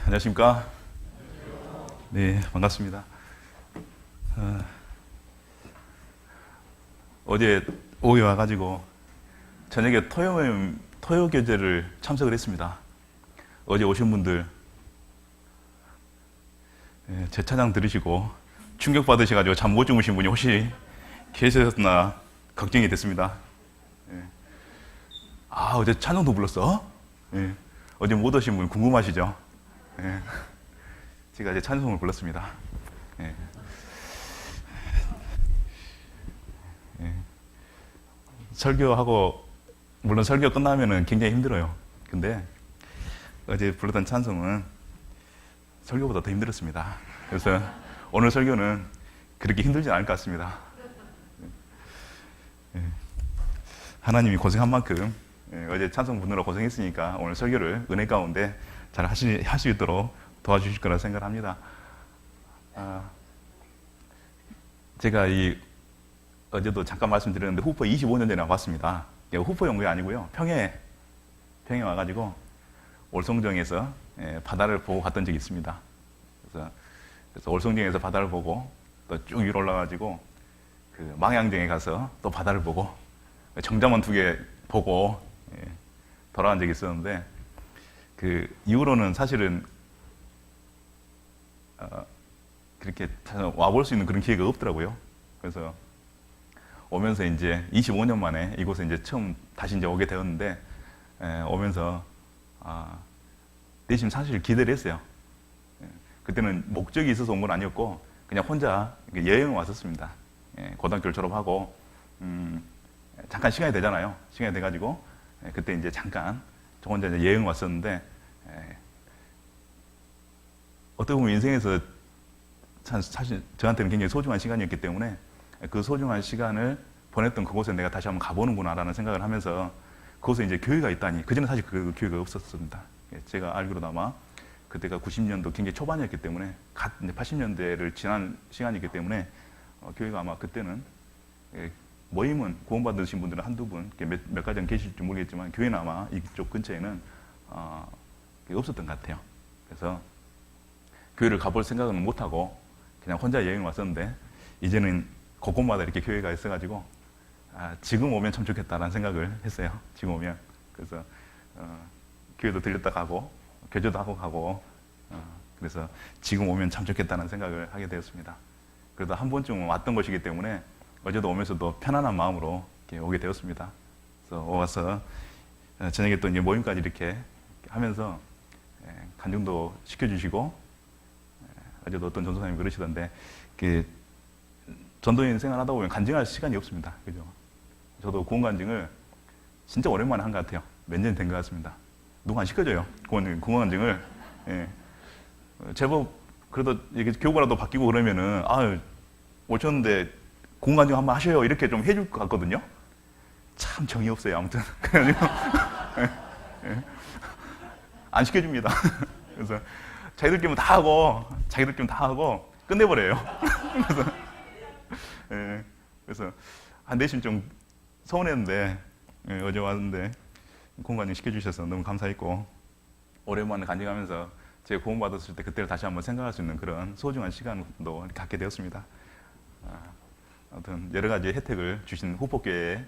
안녕하십니까? 네, 반갑습니다. 어제 오후에 와가지고 저녁에 토요 교제를 참석을 했습니다. 어제 오신 분들 제 찬양 들으시고 충격 받으셔가지고 잠 못 주무신 분이 혹시 계셨나 걱정이 됐습니다. 어제 찬양도 불렀어? 어제 못 오신 분 궁금하시죠? 제가 이제 찬송을 불렀습니다. 설교하고, 물론 설교 끝나면은 굉장히 힘들어요. 근데 어제 불렀던 찬송은 설교보다 더 힘들었습니다. 그래서 오늘 설교는 그렇게 힘들지 않을 것 같습니다. 하나님이 고생한 만큼 어제 찬송 부르느라 고생했으니까 오늘 설교를 은혜 가운데 잘 할 수 있도록 도와주실 거라 생각합니다. 제가 어제도 잠깐 말씀드렸는데 후포 25년 전에 와봤습니다. 후포 연구가 아니고요. 평양에 와가지고 올송정에서 바다를 보고 갔던 적이 있습니다. 그래서 올송정에서 바다를 보고 또 쭉 위로 올라가지고 그 망향정에 가서 또 바다를 보고 정자만 2개 보고 돌아간 적이 있었는데 그 이후로는 사실은 그렇게 와볼 수 있는 그런 기회가 없더라고요. 그래서 오면서 이제 25년 만에 이곳에 이제 처음 다시 이제 오게 되었는데 오면서 내심 사실 기대를 했어요. 그때는 목적이 있어서 온 건 아니었고 그냥 혼자 여행을 왔었습니다. 고등학교를 졸업하고 잠깐 시간이 되잖아요. 시간이 돼가지고 그때 이제 잠깐 저 혼자 이제 여행을 왔었는데 어떻게 보면 인생에서 사실 저한테는 굉장히 소중한 시간이었기 때문에 그 소중한 시간을 보냈던 그곳에 내가 다시 한번 가보는구나라는 생각을 하면서 그곳에 이제 교회가 있다니, 그전에 사실 그 교회가 없었습니다. 제가 알기로도 아마 그때가 90년도 굉장히 초반이었기 때문에 갓 이제 80년대를 지난 시간이기 때문에 교회가 아마 그때는 모임은 구원받으신 분들은 한두 분, 몇 가지는 계실지 모르겠지만 교회는 아마 이쪽 근처에는 없었던 것 같아요. 그래서 교회를 가볼 생각은 못하고 그냥 혼자 여행을 왔었는데 이제는 곳곳마다 이렇게 교회가 있어가지고 지금 오면 참 좋겠다라는 생각을 했어요. 지금 오면. 그래서 교회도 들렸다 가고 교제도 하고 가고 그래서 지금 오면 참 좋겠다는 생각을 하게 되었습니다. 그래도 한 번쯤 왔던 것이기 때문에 어제도 오면서도 편안한 마음으로 이렇게 오게 되었습니다. 그래서 와서 저녁에 또 이제 모임까지 이렇게 하면서 간증도 시켜주시고 어제도 어떤 전도사님이 그러시던데 전도인 생활하다 보면 간증할 시간이 없습니다. 그죠? 저도 구원 간증을 진짜 오랜만에 한 것 같아요. 몇 년이 된 것 같습니다. 누가 안 시켜줘요. 구원 간증을. 제법 그래도 이게 교구라도 바뀌고 그러면은 오셨는데 구원 간증 한번 하셔요. 이렇게 좀 해줄 것 같거든요. 참 정이 없어요. 아무튼 그래가지고 안 시켜줍니다. 그래서 자기들끼리 다 하고 끝내버려요. 그래서 내심 좀 서운했는데 어제 왔는데 구원간증 시켜주셔서 너무 감사했고 오랜만에 간증하면서 제가 구원받았을 때 그때를 다시 한번 생각할 수 있는 그런 소중한 시간도 갖게 되었습니다. 아무튼 여러 가지 혜택을 주신 후포교회에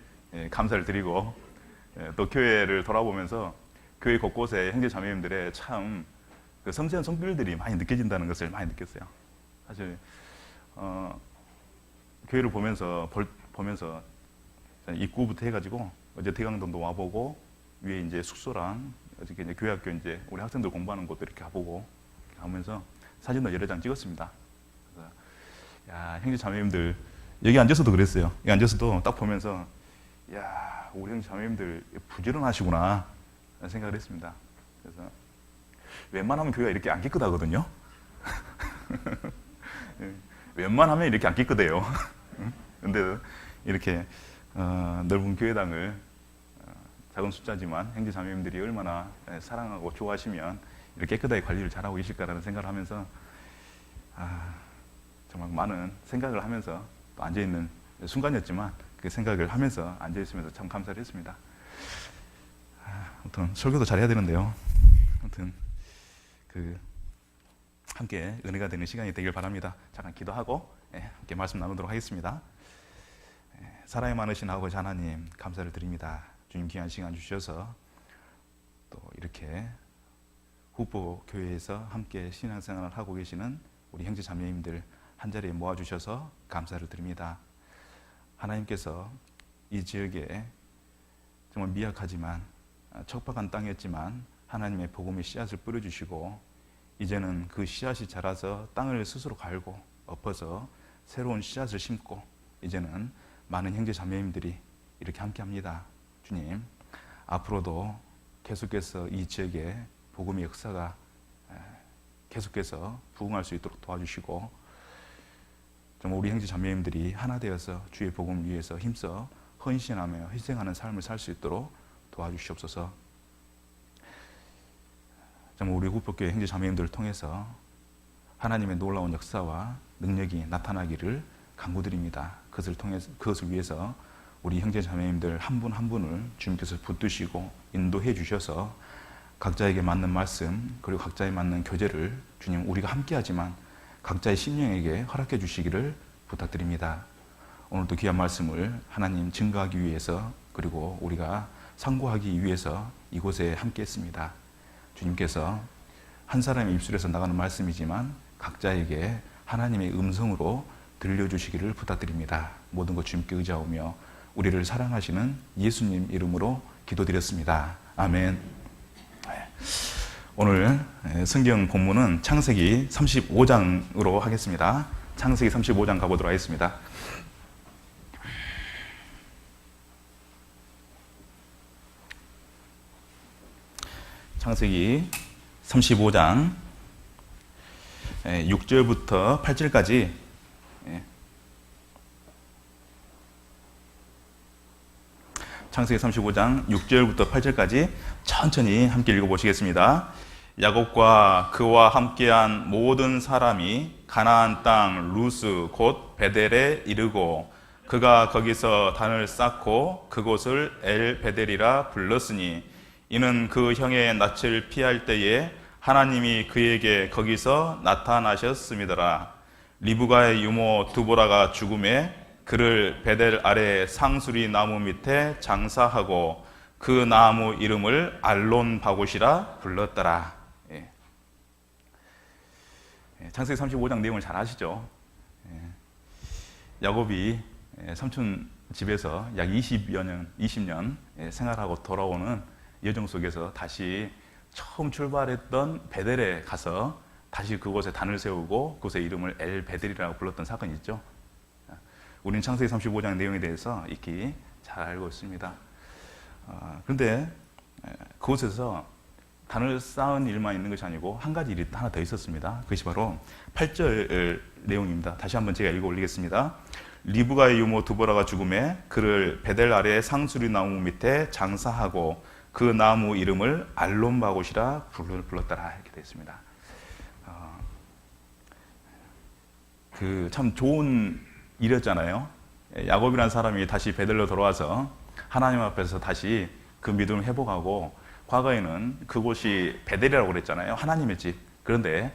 감사를 드리고 또 교회를 돌아보면서 교회 곳곳에 형제 자매님들의 참 그 섬세한 손길들이 많이 느껴진다는 것을 많이 느꼈어요. 사실 교회를 보면서 입구부터 해가지고 어제 대강동도 와보고 위에 이제 숙소랑 어저께 이제 교회학교 이제 우리 학생들 공부하는 곳도 이렇게 가보고 이렇게 하면서 사진도 여러 장 찍었습니다. 그래서 야, 형제 자매님들 여기 앉아서도 그랬어요. 여기 앉아서도 딱 보면서 야, 우리 형제 자매님들 부지런하시구나 라는 생각을 했습니다. 그래서 웬만하면 교회가 이렇게 안 깨끗하거든요. 웬만하면 이렇게 안 깨끗해요. 근데 이렇게 넓은 교회당을 작은 숫자지만 형제 자매님들이 얼마나 사랑하고 좋아하시면 이렇게 깨끗하게 관리를 잘하고 계실까라는 생각을 하면서 정말 많은 생각을 하면서 또 앉아있는 순간이었지만 그 생각을 하면서 앉아있으면서 참 감사를 했습니다. 아무튼 설교도 잘해야 되는데요. 아무튼 함께 은혜가 되는 시간이 되길 바랍니다. 잠깐 기도하고 함께 말씀 나누도록 하겠습니다. 사랑이 많으신 아버지 하나님, 감사를 드립니다. 주님 귀한 시간 주셔서 또 이렇게 후보 교회에서 함께 신앙생활을 하고 계시는 우리 형제 자매님들 한자리에 모아주셔서 감사를 드립니다. 하나님께서 이 지역에 정말 미약하지만 척박한 땅이었지만 하나님의 복음의 씨앗을 뿌려주시고 이제는 그 씨앗이 자라서 땅을 스스로 갈고 엎어서 새로운 씨앗을 심고 이제는 많은 형제 자매님들이 이렇게 함께합니다. 주님, 앞으로도 계속해서 이 지역에 복음의 역사가 계속해서 부흥할 수 있도록 도와주시고 정말 우리 형제 자매님들이 하나 되어서 주의 복음을 위해서 힘써 헌신하며 희생하는 삶을 살 수 있도록 도와주시옵소서. 정말 우리 후법교회 형제 자매님들을 통해서 하나님의 놀라운 역사와 능력이 나타나기를 간구드립니다. 그것을 위해서 우리 형제 자매님들 한 분 한 분을 주님께서 붙드시고 인도해 주셔서 각자에게 맞는 말씀 그리고 각자에 맞는 교제를 주님 우리가 함께하지만 각자의 심령에게 허락해 주시기를 부탁드립니다. 오늘도 귀한 말씀을 하나님 증거하기 위해서 그리고 우리가 상고하기 위해서 이곳에 함께했습니다. 주님께서 한 사람의 입술에서 나가는 말씀이지만 각자에게 하나님의 음성으로 들려주시기를 부탁드립니다. 모든 것 주님께 의지하오며 우리를 사랑하시는 예수님 이름으로 기도드렸습니다. 아멘. 오늘 성경 본문은 창세기 35장으로 하겠습니다. 창세기 35장 가보도록 하겠습니다. 창세기 35장 6절부터 8절까지 창세기 35장 6절부터 8절까지 천천히 함께 읽어보시겠습니다. 야곱과 그와 함께한 모든 사람이 가나안 땅 루스 곧 베델에 이르고 그가 거기서 단을 쌓고 그곳을 엘 베델이라 불렀으니 이는 그 형의 낯을 피할 때에 하나님이 그에게 거기서 나타나셨음이더라. 리브가의 유모 두보라가 죽음에 그를 베델 아래 상수리 나무 밑에 장사하고 그 나무 이름을 알론 바곳이라 불렀더라. 창세기 35장 내용을 잘 아시죠? 야곱이 삼촌 집에서 약 20년 생활하고 돌아오는 여정 속에서 다시 처음 출발했던 베델에 가서 다시 그곳에 단을 세우고 그곳의 이름을 엘 베델이라고 불렀던 사건이 있죠. 우리는 창세기 35장 내용에 대해서 익히 잘 알고 있습니다. 그런데 그곳에서 단을 쌓은 일만 있는 것이 아니고 한 가지 일이 하나 더 있었습니다. 그것이 바로 8절 내용입니다. 다시 한번 제가 읽어 올리겠습니다. 리브가의 유모 두보라가 죽음에 그를 베델 아래 상수리 나무 밑에 장사하고 그 나무 이름을 알론 바곳이라 불렀더라 이렇게 되어 있습니다. 그 참 좋은 일이었잖아요. 야곱이라는 사람이 다시 베델로 돌아와서 하나님 앞에서 다시 그 믿음을 회복하고 과거에는 그곳이 베델이라고 그랬잖아요. 하나님의 집. 그런데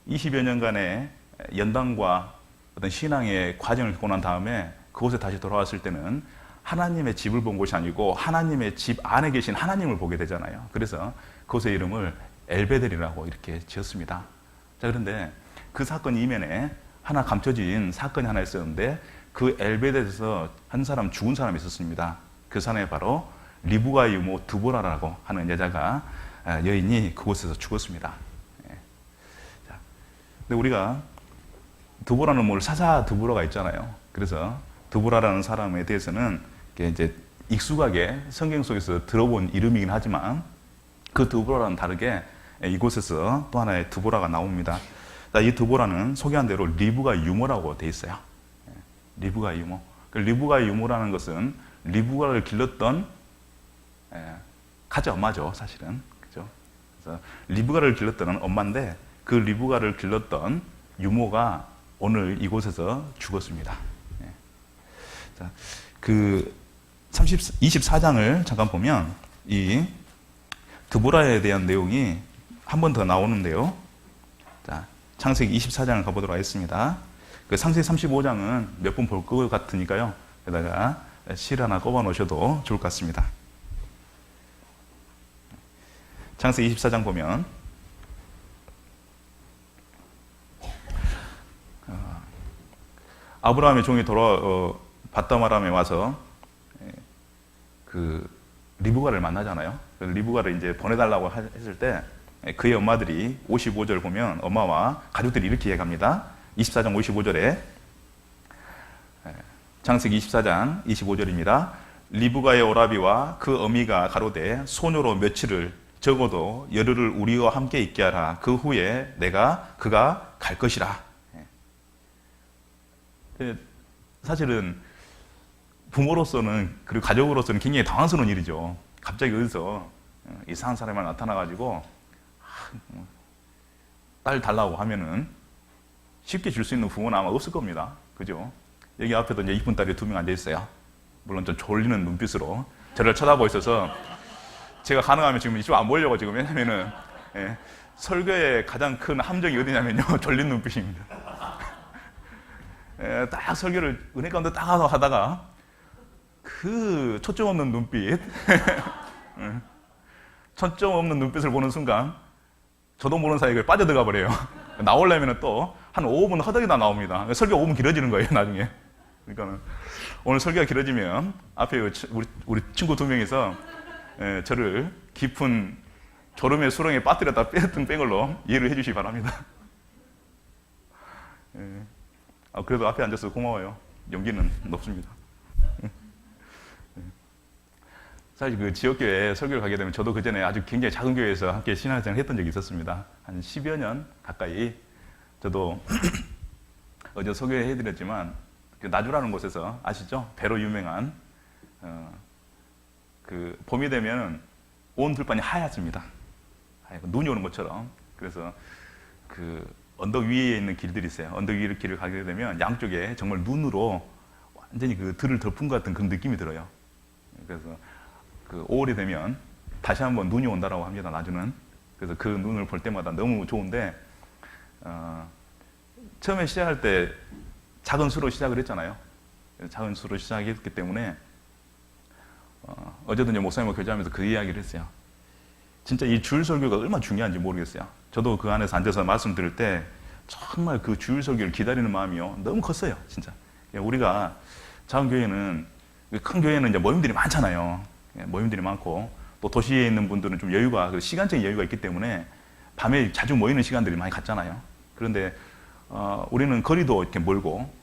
20여 년간의 연단과 어떤 신앙의 과정을 겪고 난 다음에 그곳에 다시 돌아왔을 때는 하나님의 집을 본 곳이 아니고 하나님의 집 안에 계신 하나님을 보게 되잖아요. 그래서 그곳의 이름을 엘베델이라고 이렇게 지었습니다. 자, 그런데 그 사건 이면에 하나 감춰진 사건이 하나 있었는데 그 엘베델에서 한 사람 죽은 사람이 있었습니다. 그 사람이 바로 리브가의 유모 두보라라고 하는 여인이 그곳에서 죽었습니다. 자, 근데 우리가 두보라는 뭘 사사 두보라가 있잖아요. 그래서 두보라라는 사람에 대해서는 이제 익숙하게 성경 속에서 들어본 이름이긴 하지만 그 두보라는 다르게 이곳에서 또 하나의 두보라가 나옵니다. 자, 이 두보라는 소개한 대로 리브가 유모라고 돼 있어요. 리브가 유모. 리브가 유모라는 것은 리브가를 길렀던 가지 엄마죠, 사실은. 그죠? 그래서 리브가를 길렀던 엄마인데 그 리브가를 길렀던 유모가 오늘 이곳에서 죽었습니다. 자, 그 24장을 잠깐 보면 이 드보라에 대한 내용이 한 번 더 나오는데요. 자, 창세기 24장을 가보도록 하겠습니다. 그 창세기 35장은 몇 번 볼 것 같으니까요. 여기다가 실 하나 꼽아 놓으셔도 좋을 것 같습니다. 창세기 24장 보면 아브라함의 종이 바다마람에 와서 그 리브가를 만나잖아요. 리브가를 이제 보내달라고 했을 때 그의 엄마들이 55절 보면 엄마와 가족들이 이렇게 이야기합니다. 24장 55절에 창세기 24장 25절입니다. 리브가의 오라비와 그 어미가 가로되 소녀로 며칠을 적어도 열흘을 우리와 함께 있게 하라. 그 후에 그가 갈 것이라. 사실은 부모로서는 그리고 가족으로서는 굉장히 당황스러운 일이죠. 갑자기 어디서 이상한 사람이 나타나가지고 딸 달라고 하면은 쉽게 줄 수 있는 부모는 아마 없을 겁니다. 그죠? 여기 앞에도 이제 이쁜 딸이 2명 앉아 있어요. 물론 좀 졸리는 눈빛으로 저를 쳐다보고 있어서 제가 가능하면 지금 이쪽 안 보려고 지금 왜냐면은 설교의 가장 큰 함정이 어디냐면요. 졸린 눈빛입니다. 딱 설교를 은혜 가운데 딱 하다가 그 초점 없는 눈빛 초점 없는 눈빛을 보는 순간 저도 모르는 사이에 빠져들어가 버려요. 나오려면 또 한 5분 허덕이다 나옵니다. 설교 5분 길어지는 거예요 나중에. 그러니까 오늘 설교가 길어지면 앞에 우리 친구 2명이서 저를 깊은 졸음의 수렁에 빠뜨렸다 뺐던 뺀 걸로 이해를 해 주시기 바랍니다. 그래도 앞에 앉아서 고마워요. 용기는 높습니다. 사실 그 지역교회에 설교를 가게 되면 저도 그 전에 아주 굉장히 작은 교회에서 함께 신앙생활을 했던 적이 있었습니다. 한 10여 년 가까이 저도 어제 소개해드렸지만 그 나주라는 곳에서 아시죠? 배로 유명한 그 봄이 되면 온 들판이 하얗습니다. 눈이 오는 것처럼. 그래서 그 언덕 위에 있는 길들이 있어요. 언덕 위의 길을 가게 되면 양쪽에 정말 눈으로 완전히 그 들을 덮은 것 같은 그런 느낌이 들어요. 그래서 그 5월이 되면 다시 한번 눈이 온다라고 합니다. 나주는. 그래서 그 눈을 볼 때마다 너무 좋은데 처음에 시작할 때 작은 수로 시작을 했잖아요. 작은 수로 시작했기 때문에 어제도 이제 목사님과 교제하면서 그 이야기를 했어요. 진짜 이 주일 설교가 얼마나 중요한지 모르겠어요. 저도 그 안에서 앉아서 말씀 들을 때 정말 그 주일 설교를 기다리는 마음이요 너무 컸어요. 진짜 우리가 작은 교회는 큰 교회는 이제 모임들이 많잖아요. 모임들이 많고 또 도시에 있는 분들은 좀 여유가 시간적인 여유가 있기 때문에 밤에 자주 모이는 시간들이 많이 갔잖아요. 그런데 우리는 거리도 이렇게 멀고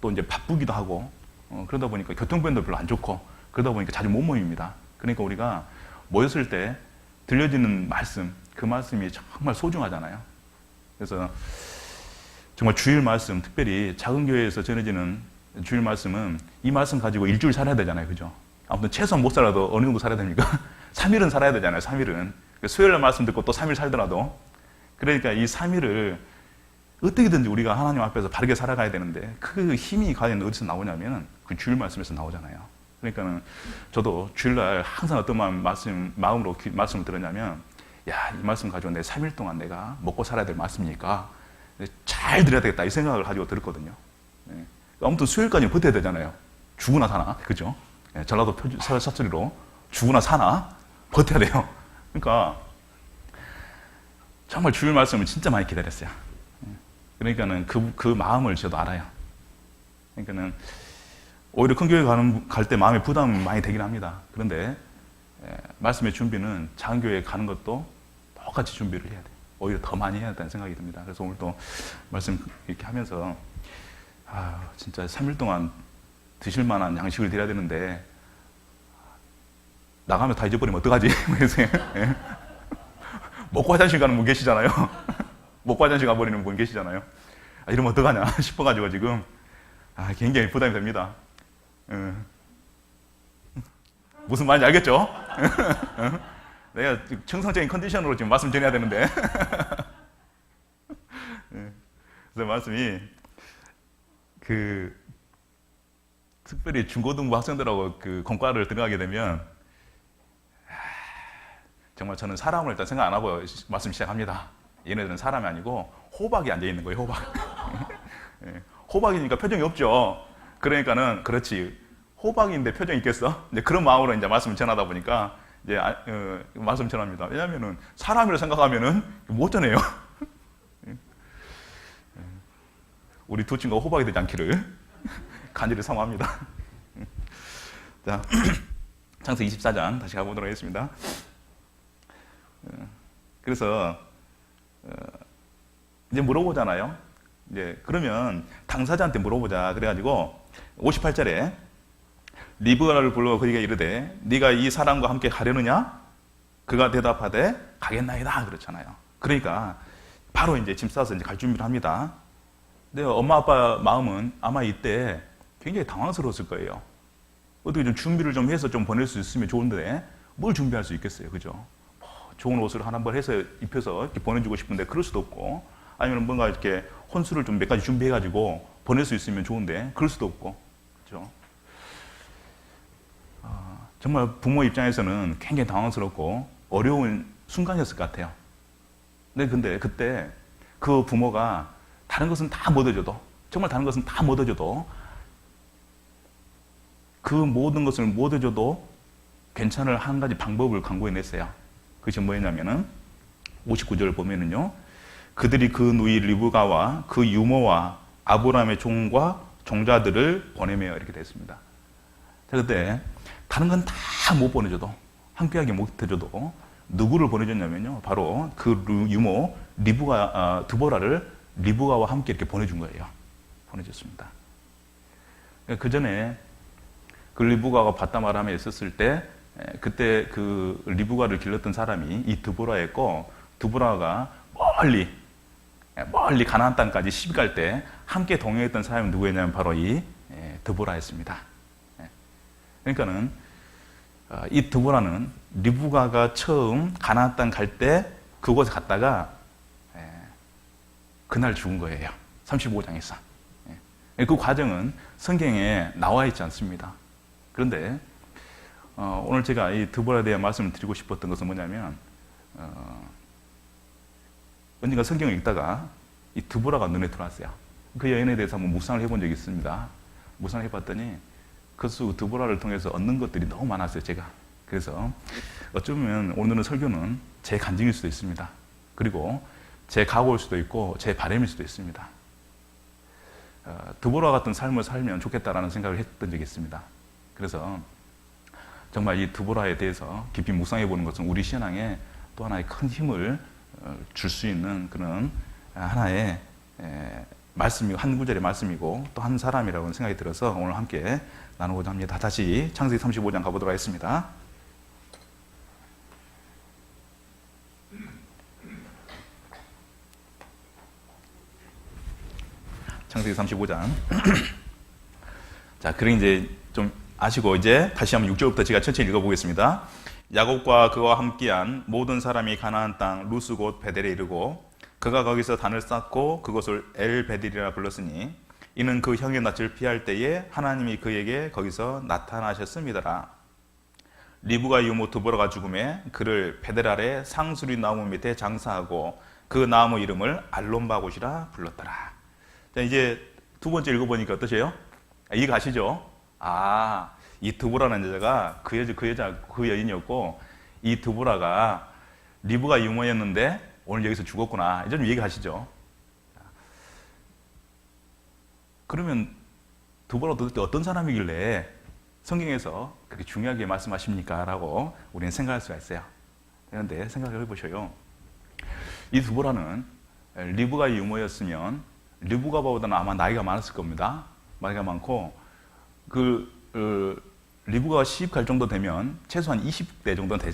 또 이제 바쁘기도 하고 그러다 보니까 교통편도 별로 안 좋고 그러다 보니까 자주 못 모입니다. 그러니까 우리가 모였을 때 들려지는 말씀, 그 말씀이 정말 소중하잖아요. 그래서 정말 주일 말씀, 특별히 작은 교회에서 전해지는 주일 말씀은 이 말씀 가지고 일주일 살아야 되잖아요. 그죠? 아무튼 최소한 못 살아도 어느 정도 살아야 됩니까? 3일은 살아야 되잖아요. 3일은. 수요일날 말씀 듣고 또 3일 살더라도. 그러니까 이 3일을 어떻게든지 우리가 하나님 앞에서 바르게 살아가야 되는데 그 힘이 과연 어디서 나오냐면 그 주일 말씀에서 나오잖아요. 그러니까는 저도 주일날 항상 어떤 마음으로 말씀을 들었냐면 야, 이 말씀 가지고 내 3일 동안 내가 먹고 살아야 될 말씀이니까 잘 드려야 되겠다 이 생각을 가지고 들었거든요. 아무튼 수요일까지 버텨야 되잖아요. 죽으나 사나, 그죠? 전라도 사투리로 죽으나 사나 버텨야 돼요. 그러니까 정말 주일 말씀을 진짜 많이 기다렸어요. 그러니까는 그 마음을 저도 알아요. 그러니까는 오히려 큰 교회 갈 때 마음에 부담이 많이 되긴 합니다. 그런데 말씀의 준비는 작은 교회에 가는 것도 똑같이 준비를 해야 돼요. 오히려 더 많이 해야 된다는 생각이 듭니다. 그래서 오늘 또 말씀 이렇게 하면서 진짜 3일 동안 드실 만한 양식을 드려야 되는데 나가면 다 잊어버리면 어떡하지? 먹고 화장실 가는 분 계시잖아요. 먹고 화장실 가버리는 분 계시잖아요. 이러면 어떡하냐 싶어가지고 지금 굉장히 부담이 됩니다. 무슨 말인지 알겠죠? 내가 정상적인 컨디션으로 지금 말씀 전해야 되는데 그래서 말씀이 특별히 중고등부 학생들하고 공과를 들어가게 되면 정말 저는 사람을 일단 생각 안 하고 말씀 시작합니다. 얘네들은 사람이 아니고 호박이 앉아 있는 거예요. 호박. 예, 호박이니까 표정이 없죠. 그러니까는 그렇지. 호박인데 표정이 있겠어? 이제 그런 마음으로 이제 말씀을 전하다 보니까 이제 말씀 전합니다. 왜냐하면은 사람이라 생각하면은 못 전해요. 우리 두 친구가 호박이 되지 않기를 간절히 사모합니다. 자, 창세기 24장 다시 가보도록 하겠습니다. 그래서 이제 물어보잖아요. 이제 그러면 당사자한테 물어보자. 그래가지고 58절에 리브가를 불러 그에게 이르되 네가 이 사람과 함께 가려느냐? 그가 대답하되 가겠나이다 그렇잖아요. 그러니까 바로 이제 짐 싸서 이제 갈 준비를 합니다. 근데 엄마 아빠 마음은 아마 이때 굉장히 당황스러웠을 거예요. 어떻게 좀 준비를 좀 해서 좀 보낼 수 있으면 좋은데 뭘 준비할 수 있겠어요, 그죠? 뭐 좋은 옷을 하나 번 해서 입혀서 이렇게 보내주고 싶은데 그럴 수도 없고, 아니면 뭔가 이렇게 혼수를 좀 몇 가지 준비해가지고 보낼 수 있으면 좋은데 그럴 수도 없고, 그죠? 정말 부모 입장에서는 굉장히 당황스럽고 어려운 순간이었을 것 같아요. 근데 그때 그 부모가 다른 것은 다 못 해줘도, 정말 다른 것은 다 못 해줘도, 그 모든 것을 못 해줘도 괜찮을 한 가지 방법을 강구해냈어요. 그것이 뭐였냐면은 59절을 보면은요, 그들이 그 누이 리브가와 그 유모와 아브라함의 종과 종자들을 보내며 이렇게 됐습니다. 자, 그때 다른 건 다 못 보내줘도, 함께하게 못 해줘도 누구를 보내줬냐면요, 바로 그 유모 드보라를 리브가와 함께 이렇게 보내준 거예요. 보내줬습니다. 그 전에 그 리브가가 바다마람에 있었을 때, 그때 그 리브가를 길렀던 사람이 이 드보라였고, 드보라가 멀리 가나안 땅까지 시집 갈 때 함께 동행했던 사람이 누구였냐면 바로 이 드보라였습니다. 그러니까는 이 드보라는 리브가가 처음 가나안 땅 갈 때 그곳에 갔다가 그날 죽은 거예요. 35장에서. 그 과정은 성경에 나와 있지 않습니다. 그런데 오늘 제가 이 드보라에 대한 말씀을 드리고 싶었던 것은 뭐냐면, 언젠가 성경을 읽다가 이 드보라가 눈에 들어왔어요. 그 여인에 대해서 한번 묵상을 해본 적이 있습니다. 묵상을 해봤더니 그 드보라를 통해서 얻는 것들이 너무 많았어요, 제가. 그래서 어쩌면 오늘은 설교는 제 간증일 수도 있습니다. 그리고 제 각오일 수도 있고 제 바람일 수도 있습니다. 드보라 같은 삶을 살면 좋겠다라는 생각을 했던 적이 있습니다. 그래서 정말 이 드보라에 대해서 깊이 묵상해 보는 것은 우리 신앙에 또 하나의 큰 힘을 줄 수 있는 그런 하나의 말씀이고, 한 구절의 말씀이고 또 한 사람이라고 생각이 들어서 오늘 함께 나누고자 합니다. 다시 창세기 35장 가보도록 하겠습니다. 창세기 35장. 자, 그럼 이제 좀 아시고 이제 다시 한번 6절부터 제가 천천히 읽어보겠습니다. 야곱과 그와 함께한 모든 사람이 가나안 땅 루스 곧 베델에 이르고 그가 거기서 단을 쌓고 그것을 엘베델이라 불렀으니 이는 그 형의 낯을 피할 때에 하나님이 그에게 거기서 나타나셨습니다라. 리브가 유모 드보라가 죽음에 그를 베델 아래 상수리 나무 밑에 장사하고 그 나무 이름을 알론바곳이라 불렀더라. 자, 이제 두 번째 읽어보니까 어떠세요? 이해가시죠? 이 드보라는 여자가 그 여인이었고, 이 드보라가 리브가 유모였는데 오늘 여기서 죽었구나. 이제 좀 얘기하시죠. 그러면 드보라가 도대체 어떤 사람이길래 성경에서 그렇게 중요하게 말씀하십니까? 라고 우리는 생각할 수가 있어요. 그런데 생각을 해보셔요. 이 드보라는 리브가 유모였으면 리브가보다는 아마 나이가 많았을 겁니다. 나이가 많고, 리브가가 시집 갈 정도 되면 최소한 20대 정도는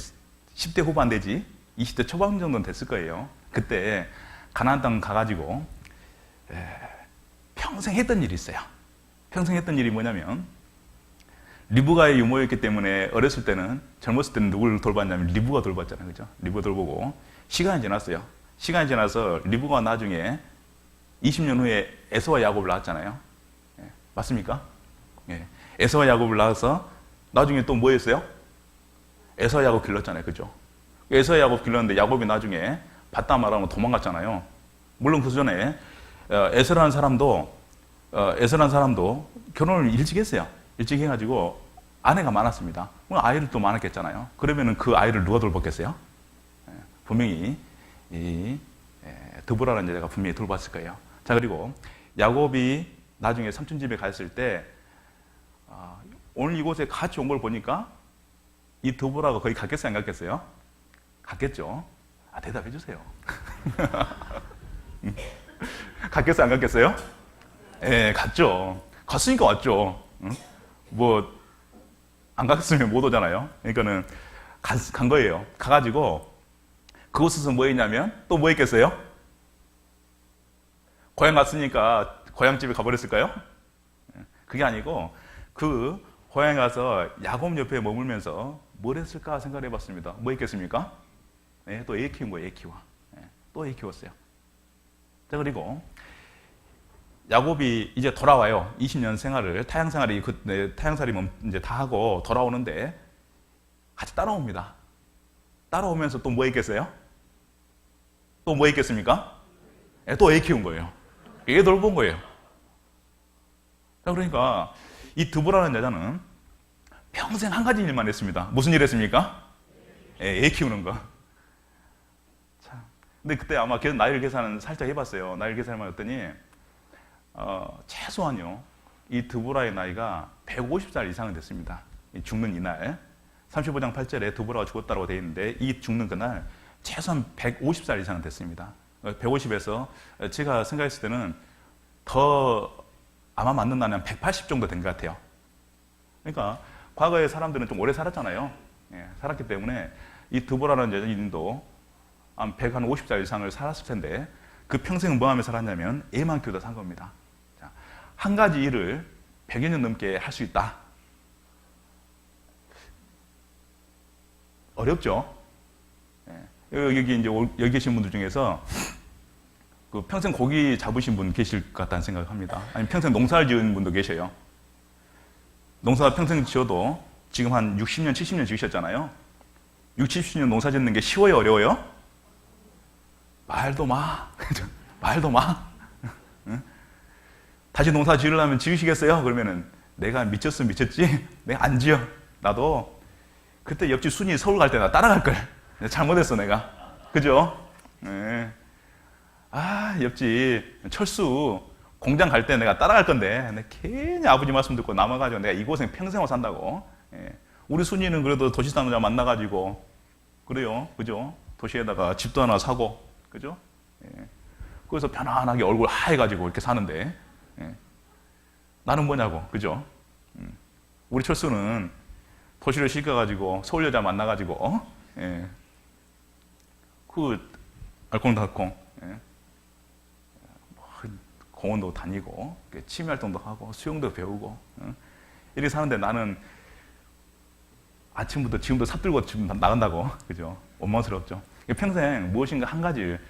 10대 후반 되지 20대 초반 정도는 됐을 거예요. 그때 가나안 땅 가가지고 평생 했던 일이 있어요. 평생 했던 일이 뭐냐면, 리브가의 유모였기 때문에 어렸을 때는, 젊었을 때는 누구를 돌봤냐면 리브가 돌봤잖아요, 그죠? 리브가 돌보고 시간이 지났어요. 시간이 지나서 리브가 나중에 20년 후에 에서와 야곱을 낳았잖아요. 맞습니까? 에서와 야곱을 낳아서 나중에 또 뭐 했어요? 에서와 야곱 길렀잖아요, 그죠? 에서와 야곱 길렀는데 야곱이 나중에 봤다 말하면 도망갔잖아요. 물론 그 전에 에스라는 사람도 결혼을 일찍 했어요. 일찍 해가지고 아내가 많았습니다. 아이를 또 많았겠잖아요. 그러면은 그 아이를 누가 돌봤겠어요? 분명히 이 드보라라는 여자가 분명히 돌봤을 거예요. 자, 그리고 야곱이 나중에 삼촌 집에 갔을 때 오늘 이곳에 같이 온 걸 보니까 이 드보라가 거의 갔겠어요, 안 갔겠어요? 갔겠죠. 대답해 주세요. 갔겠어요, 안 갔겠어요? 예, 갔죠. 갔으니까 왔죠. 뭐 안 갔으면 못 오잖아요. 그러니까는 간 거예요. 가가지고 그곳에서 뭐 했냐면 또 뭐 했겠어요? 고향 갔으니까 고향집에 가버렸을까요? 그게 아니고 그 고향에 가서 야곱 옆에 머물면서 뭘 했을까 생각을 해봤습니다. 뭐 했겠습니까? 네, 또 애 키운 거예요. 애 키워. 네, 또 애 키웠어요. 자, 그리고 야곱이 이제 돌아와요. 20년 생활을 타향살이 이제 다 하고 돌아오는데 같이 따라옵니다. 따라오면서 또 뭐 했겠어요? 또 뭐 했겠습니까? 네, 또 애 키운 거예요. 애 돌본 거예요. 자, 그러니까 이 드보라는 여자는 평생 한 가지 일만 했습니다. 무슨 일 했습니까? 애 키우는 거. 참. 근데 그때 아마 나이를 계산은 살짝 해봤어요. 나이를 계산을 했더니 최소한요, 이 드보라의 나이가 150살 이상은 됐습니다. 죽는 이날 35장 8절에 드보라가 죽었다고 되어 있는데 이 죽는 그날 최소한 150살 이상은 됐습니다. 150에서 제가 생각했을 때는 더 아마 맞는 나이는 180 정도 된 것 같아요. 그러니까 과거에 사람들은 좀 오래 살았잖아요. 살았기 때문에 이 드보라라는 여인도 한 150살 이상을 살았을 텐데 그 평생은 뭐 하며 살았냐면 애만 키우다 산 겁니다. 자, 한 가지 일을 100여 년 넘게 할 수 있다. 어렵죠? 여기 이제 여기 계신 분들 중에서 그 평생 고기 잡으신 분 계실 것 같다는 생각을 합니다. 아니면 평생 농사를 지은 분도 계셔요. 농사 평생 지어도 지금 한 60년, 70년 지으셨잖아요. 60, 70년 농사 짓는 게 쉬워요, 어려워요? 말도 마. 말도 마. 다시 농사 지으려면 지으시겠어요? 그러면은 내가 미쳤으면 미쳤지? 내가 안 지어. 나도 그때 옆집 순이 서울 갈 때 나 따라갈 걸. 잘못했어, 내가. 그죠? 네. 옆집 철수 공장 갈 때 내가 따라갈 건데 내가 괜히 아버지 말씀 듣고 남아가지고 내가 이 고생 평생을 산다고. 우리 순이는 그래도 도시 사는 자 만나가지고 그래요, 그죠? 도시에다가 집도 하나 사고, 그죠? 그래서 편안하게 얼굴 하얘가지고 이렇게 사는데 나는 뭐냐고, 그죠? 우리 철수는 도시를 시켜가지고 서울 여자 만나가지고 그 알콩달콩 공원도 다니고 취미 활동도 하고 수영도 배우고 이렇게 사는데 나는 아침부터 지금도 삽들고 지금 나간다고, 그죠? 원망스럽죠. 평생 무엇인가 한 가지를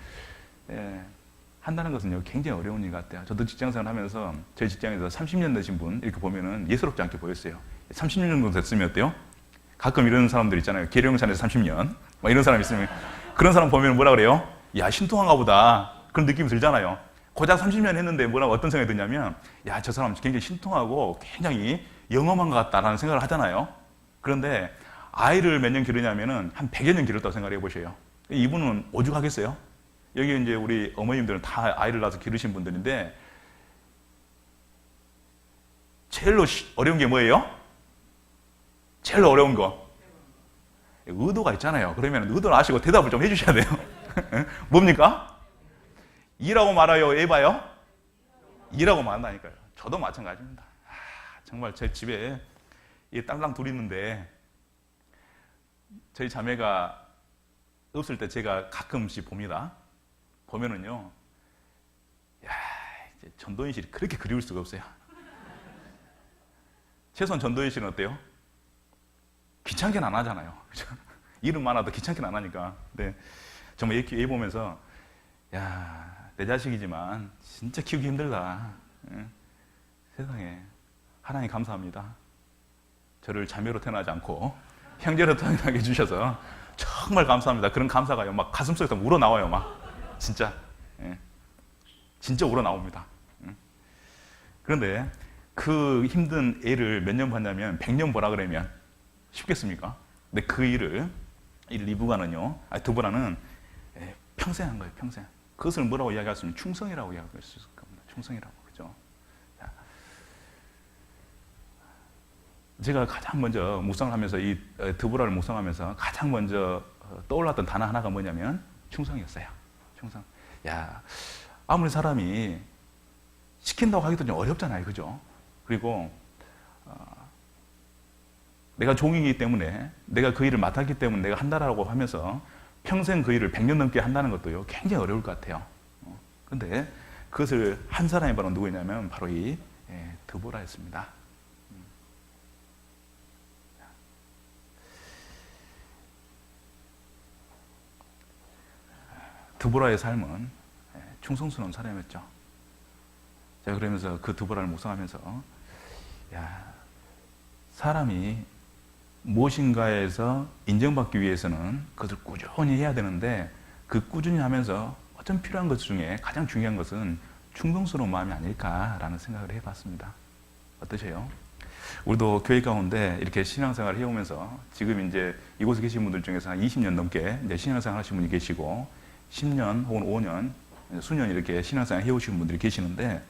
한다는 것은 굉장히 어려운 일 같아요. 저도 직장생활 하면서 저희 직장에서 30년 되신 분 이렇게 보면은 예스럽지 않게 보였어요. 30년 정도 됐으면 어때요? 가끔 이런 사람들 있잖아요. 계룡산에서 30년 막 이런 사람 있으면 그런 사람 보면 뭐라 그래요? 야, 신통한가 보다. 그런 느낌이 들잖아요. 고작 30년 했는데 뭐라고 어떤 생각이 드냐면 야, 저 사람 굉장히 신통하고 굉장히 영험한 것 같다라는 생각을 하잖아요. 그런데 아이를 몇 년 기르냐면은 한 100여 년 기르었다고 생각해 보세요. 이분은 오죽하겠어요? 여기 이제 우리 어머님들은 다 아이를 낳아서 기르신 분들인데 제일로 어려운 게 뭐예요? 제일 어려운 거. 의도가 있잖아요. 그러면 의도를 아시고 대답을 좀 해주셔야 돼요. 뭡니까? 이라고 말아요? 에바요? 이라고 말한다니까요. 저도 마찬가지입니다. 정말 제 집에 이 딸랑 둘이 있는데 저희 자매가 없을 때 제가 가끔씩 봅니다. 보면은요, 야, 이제 전도연 씨를 그렇게 그리울 수가 없어요. 최소한 전도연 씨는 어때요? 귀찮게는 안 하잖아요. 그죠? 이름 많아도 귀찮게는 안 하니까. 근데 정말 얘 보면서 야, 내 자식이지만 진짜 키우기 힘들다. 세상에 하나님 감사합니다. 저를 자매로 태어나지 않고 형제로 태어나게 해주셔서 정말 감사합니다. 그런 감사가요, 막 가슴속에서 우러나와요, 막. 진짜. 예. 진짜 우러나옵니다. 그런데 그 힘든 일을 몇 년 봤냐면 100년 보라 그러면 쉽겠습니까? 근데 그 일을 이 리브가는요, 드보라는 평생 한 거예요, 평생. 그것을 뭐라고 이야기할 수 있는 충성이라고 이야기할 수 있을 겁니다. 충성이라고, 그죠? 제가 가장 먼저 묵상을 하면서 이 드보라를 묵상하면서 가장 먼저 떠올랐던 단어 하나가 뭐냐면 충성이었어요. 충성. 야, 아무리 사람이 시킨다고 하기도 좀 어렵잖아요, 그죠? 그리고 내가 종이기 때문에 내가 그 일을 맡았기 때문에 내가 한다라고 하면서 평생 그 일을 100년 넘게 한다는 것도요, 굉장히 어려울 것 같아요. 그런데 그것을 한 사람이 바로 누구냐면 바로 이 드보라였습니다. 드보라의 삶은 충성스러운 사람이었죠. 제가 그러면서 그 드보라를 묵상하면서, 야, 사람이 무엇인가에서 인정받기 위해서는 그것을 꾸준히 해야 되는데, 그 꾸준히 하면서 어떤 필요한 것 중에 가장 중요한 것은 충성스러운 마음이 아닐까라는 생각을 해봤습니다. 어떠세요? 우리도 교회 가운데 이렇게 신앙생활을 해오면서 지금 이제 이곳에 계신 분들 중에서 한 20년 넘게 이제 신앙생활 하신 분이 계시고 10년 혹은 5년, 수년 이렇게 신앙생활 해오신 분들이 계시는데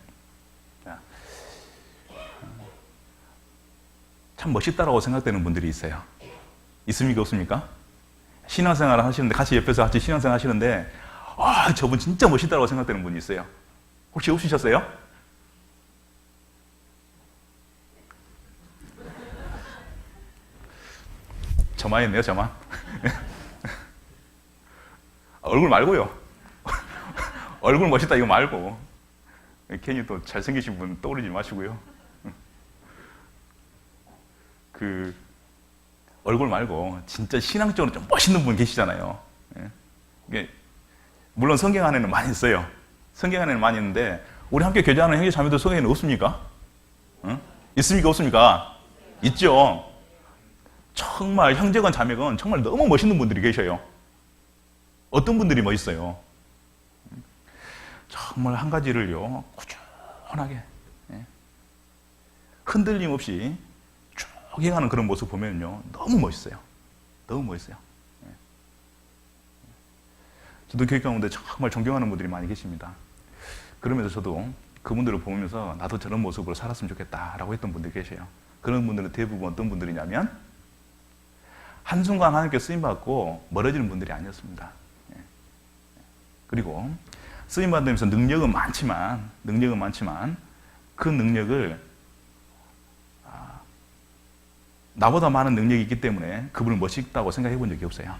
참 멋있다라고 생각되는 분들이 있어요. 있습니까? 없습니까? 신앙생활을 하시는데 같이 옆에서 같이 신앙생활 하시는데 저분 진짜 멋있다라고 생각되는 분이 있어요. 혹시 없으셨어요? 저만 했네요, 저만. 얼굴 말고요. 얼굴 멋있다 이거 말고 괜히 또 잘생기신 분 떠오르지 마시고요. 그 얼굴 말고 진짜 신앙적으로 좀 멋있는 분 계시잖아요. 이게 물론 성경 안에는 많이 있어요. 성경 안에는 많이 있는데 우리 함께 교제하는 형제 자매들 성경에는 없습니까? 있습니까? 없습니까? 있죠. 정말 형제건 자매건 정말 너무 멋있는 분들이 계셔요. 어떤 분들이 멋있어요? 정말 한 가지를요 꾸준하게 흔들림 없이 쭉 행하는 그런 모습 보면요 너무 멋있어요. 너무 멋있어요. 저도 교육 가운데 정말 존경하는 분들이 많이 계십니다. 그러면서 저도 그분들을 보면서 나도 저런 모습으로 살았으면 좋겠다라고 했던 분들이 계셔요. 그런 분들은 대부분 어떤 분들이냐면 한순간 하나님께 쓰임받고 멀어지는 분들이 아니었습니다. 그리고 쓰임받으면서 능력은 많지만 그 능력을 나보다 많은 능력이 있기 때문에 그분을 멋있다고 생각해 본 적이 없어요.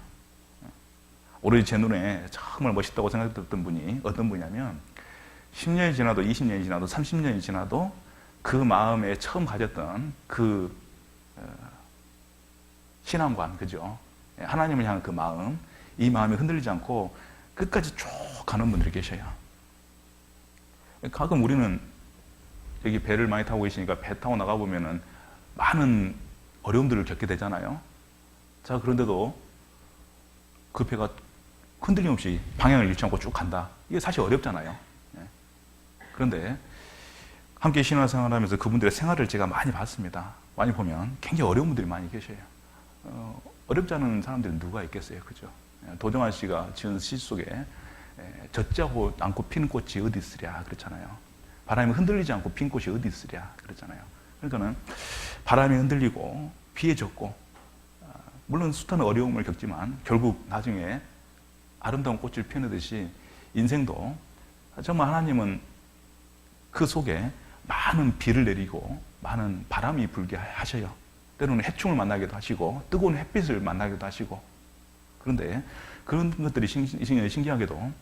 오로지 제 눈에 정말 멋있다고 생각했던 분이 어떤 분이냐면 10년이 지나도 20년이 지나도 30년이 지나도 그 마음에 처음 가졌던 그 신앙관, 그죠? 하나님을 향한 그 마음, 이 마음이 흔들리지 않고 끝까지 쭉 가는 분들이 계셔요. 가끔 우리는 여기 배를 많이 타고 계시니까 배 타고 나가보면은 많은 어려움들을 겪게 되잖아요. 자, 그런데도 그 배가 흔들림 없이 방향을 잃지 않고 쭉 간다. 이게 사실 어렵잖아요. 그런데 함께 신앙생활 하면서 그분들의 생활을 제가 많이 봤습니다. 많이 보면 굉장히 어려운 분들이 많이 계셔요. 어렵지 않은 사람들은 누가 있겠어요, 그죠? 도정환 씨가 지은 시 속에 젖지 않고 피는 꽃이 어디 있으랴 그랬잖아요. 바람이 흔들리지 않고 핀 꽃이 어디 있으랴 그랬잖아요. 그러니까는 바람이 흔들리고 비에 젖고 물론 숱한 어려움을 겪지만 결국 나중에 아름다운 꽃을 피우듯이 인생도 정말 하나님은 그 속에 많은 비를 내리고 많은 바람이 불게 하셔요. 때로는 해충을 만나기도 하시고 뜨거운 햇빛을 만나기도 하시고 그런데 그런 것들이 신기하게도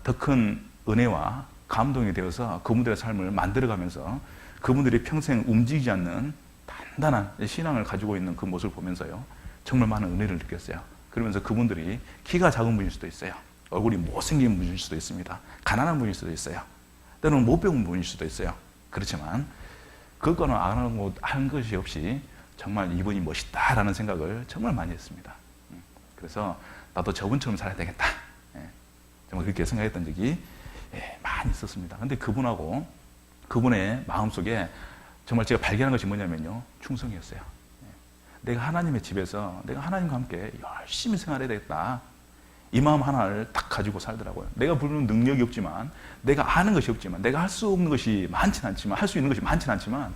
더 큰 은혜와 감동이 되어서 그분들의 삶을 만들어가면서 그분들이 평생 움직이지 않는 단단한 신앙을 가지고 있는 그 모습을 보면서요 정말 많은 은혜를 느꼈어요. 그러면서 그분들이 키가 작은 분일 수도 있어요. 얼굴이 못생긴 분일 수도 있습니다. 가난한 분일 수도 있어요. 때로는 못 배운 분일 수도 있어요. 그렇지만 그것과는 안 한 것이 없이 정말 이분이 멋있다라는 생각을 정말 많이 했습니다. 그래서 나도 저분처럼 살아야 되겠다. 정말 그렇게 생각했던 적이 많이 있었습니다. 근데 그분의 마음속에 정말 제가 발견한 것이 뭐냐면요, 충성이었어요. 내가 하나님의 집에서 내가 하나님과 함께 열심히 생활해야 되겠다, 이 마음 하나를 딱 가지고 살더라고요. 내가 부르는 능력이 없지만, 내가 아는 것이 없지만, 내가 할 수 없는 것이 많지는 않지만, 할 수 있는 것이 많지는 않지만,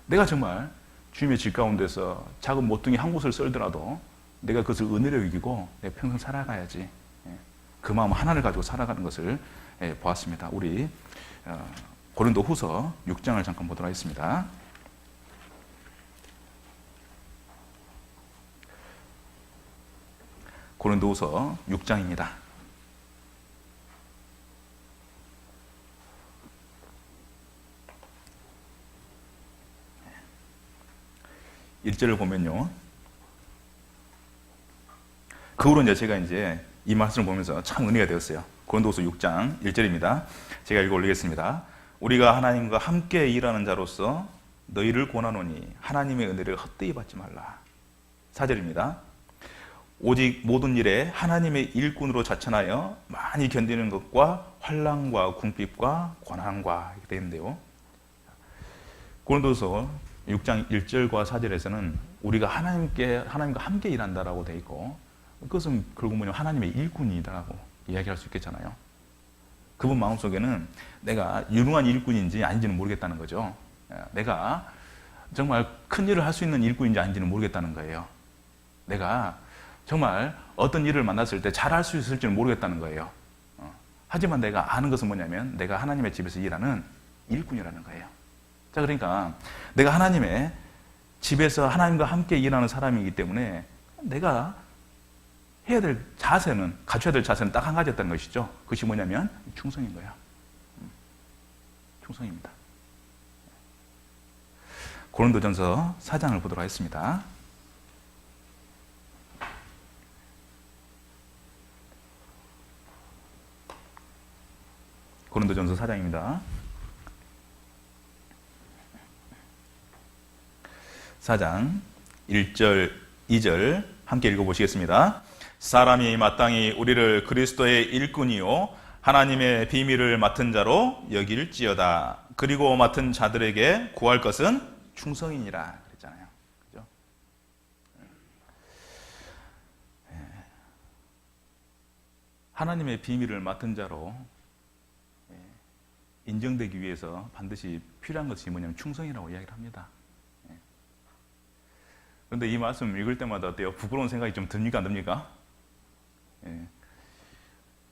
내가 정말 주님의 집 가운데서 작은 모퉁이 한 곳을 썰더라도 내가 그것을 은혜로 여기고 내가 평생 살아가야지, 그 마음 하나를 가지고 살아가는 것을 보았습니다. 우리 고린도후서 6장을 잠깐 보도록 하겠습니다. 고린도후서 6장입니다. 1절을 보면요, 그 후로 제가 이 말씀을 보면서 참 은혜가 되었어요. 고린도후서 6장 1절입니다. 제가 읽어 올리겠습니다. 우리가 하나님과 함께 일하는 자로서 너희를 권하노니 하나님의 은혜를 헛되이 받지 말라. 4절입니다. 오직 모든 일에 하나님의 일꾼으로 자천하여 많이 견디는 것과 환난과 궁핍과 고난과 이렇게 되어 있는데요, 고린도서 6장 1절과 4절에서는 우리가 하나님과 함께 일한다라고 되어 있고, 그것은 결국 뭐냐면 하나님의 일꾼이다라고 이야기할 수 있겠잖아요. 그분 마음속에는 내가 유능한 일꾼인지 아닌지는 모르겠다는 거죠. 내가 정말 큰 일을 할 수 있는 일꾼인지 아닌지는 모르겠다는 거예요. 내가 정말 어떤 일을 만났을 때 잘할 수 있을지는 모르겠다는 거예요. 하지만 내가 아는 것은 뭐냐면 내가 하나님의 집에서 일하는 일꾼이라는 거예요. 자, 그러니까 내가 하나님의 집에서 하나님과 함께 일하는 사람이기 때문에 내가 해야 될 자세는, 갖춰야 될 자세는 딱 한 가지였다는 것이죠. 그것이 뭐냐면 충성인 거야. 충성입니다. 고린도전서 4장을 보도록 하겠습니다. 고린도전서 4장입니다. 4장 1절, 2절 함께 읽어보시겠습니다. 사람이 마땅히 우리를 그리스도의 일꾼이요 하나님의 비밀을 맡은 자로 여길지어다. 그리고 맡은 자들에게 구할 것은 충성이니라 그랬잖아요. 그죠? 하나님의 비밀을 맡은 자로 인정되기 위해서 반드시 필요한 것이 뭐냐면 충성이라고 이야기를 합니다. 그런데 이 말씀 읽을 때마다 어때요? 부끄러운 생각이 좀 듭니까, 안 듭니까?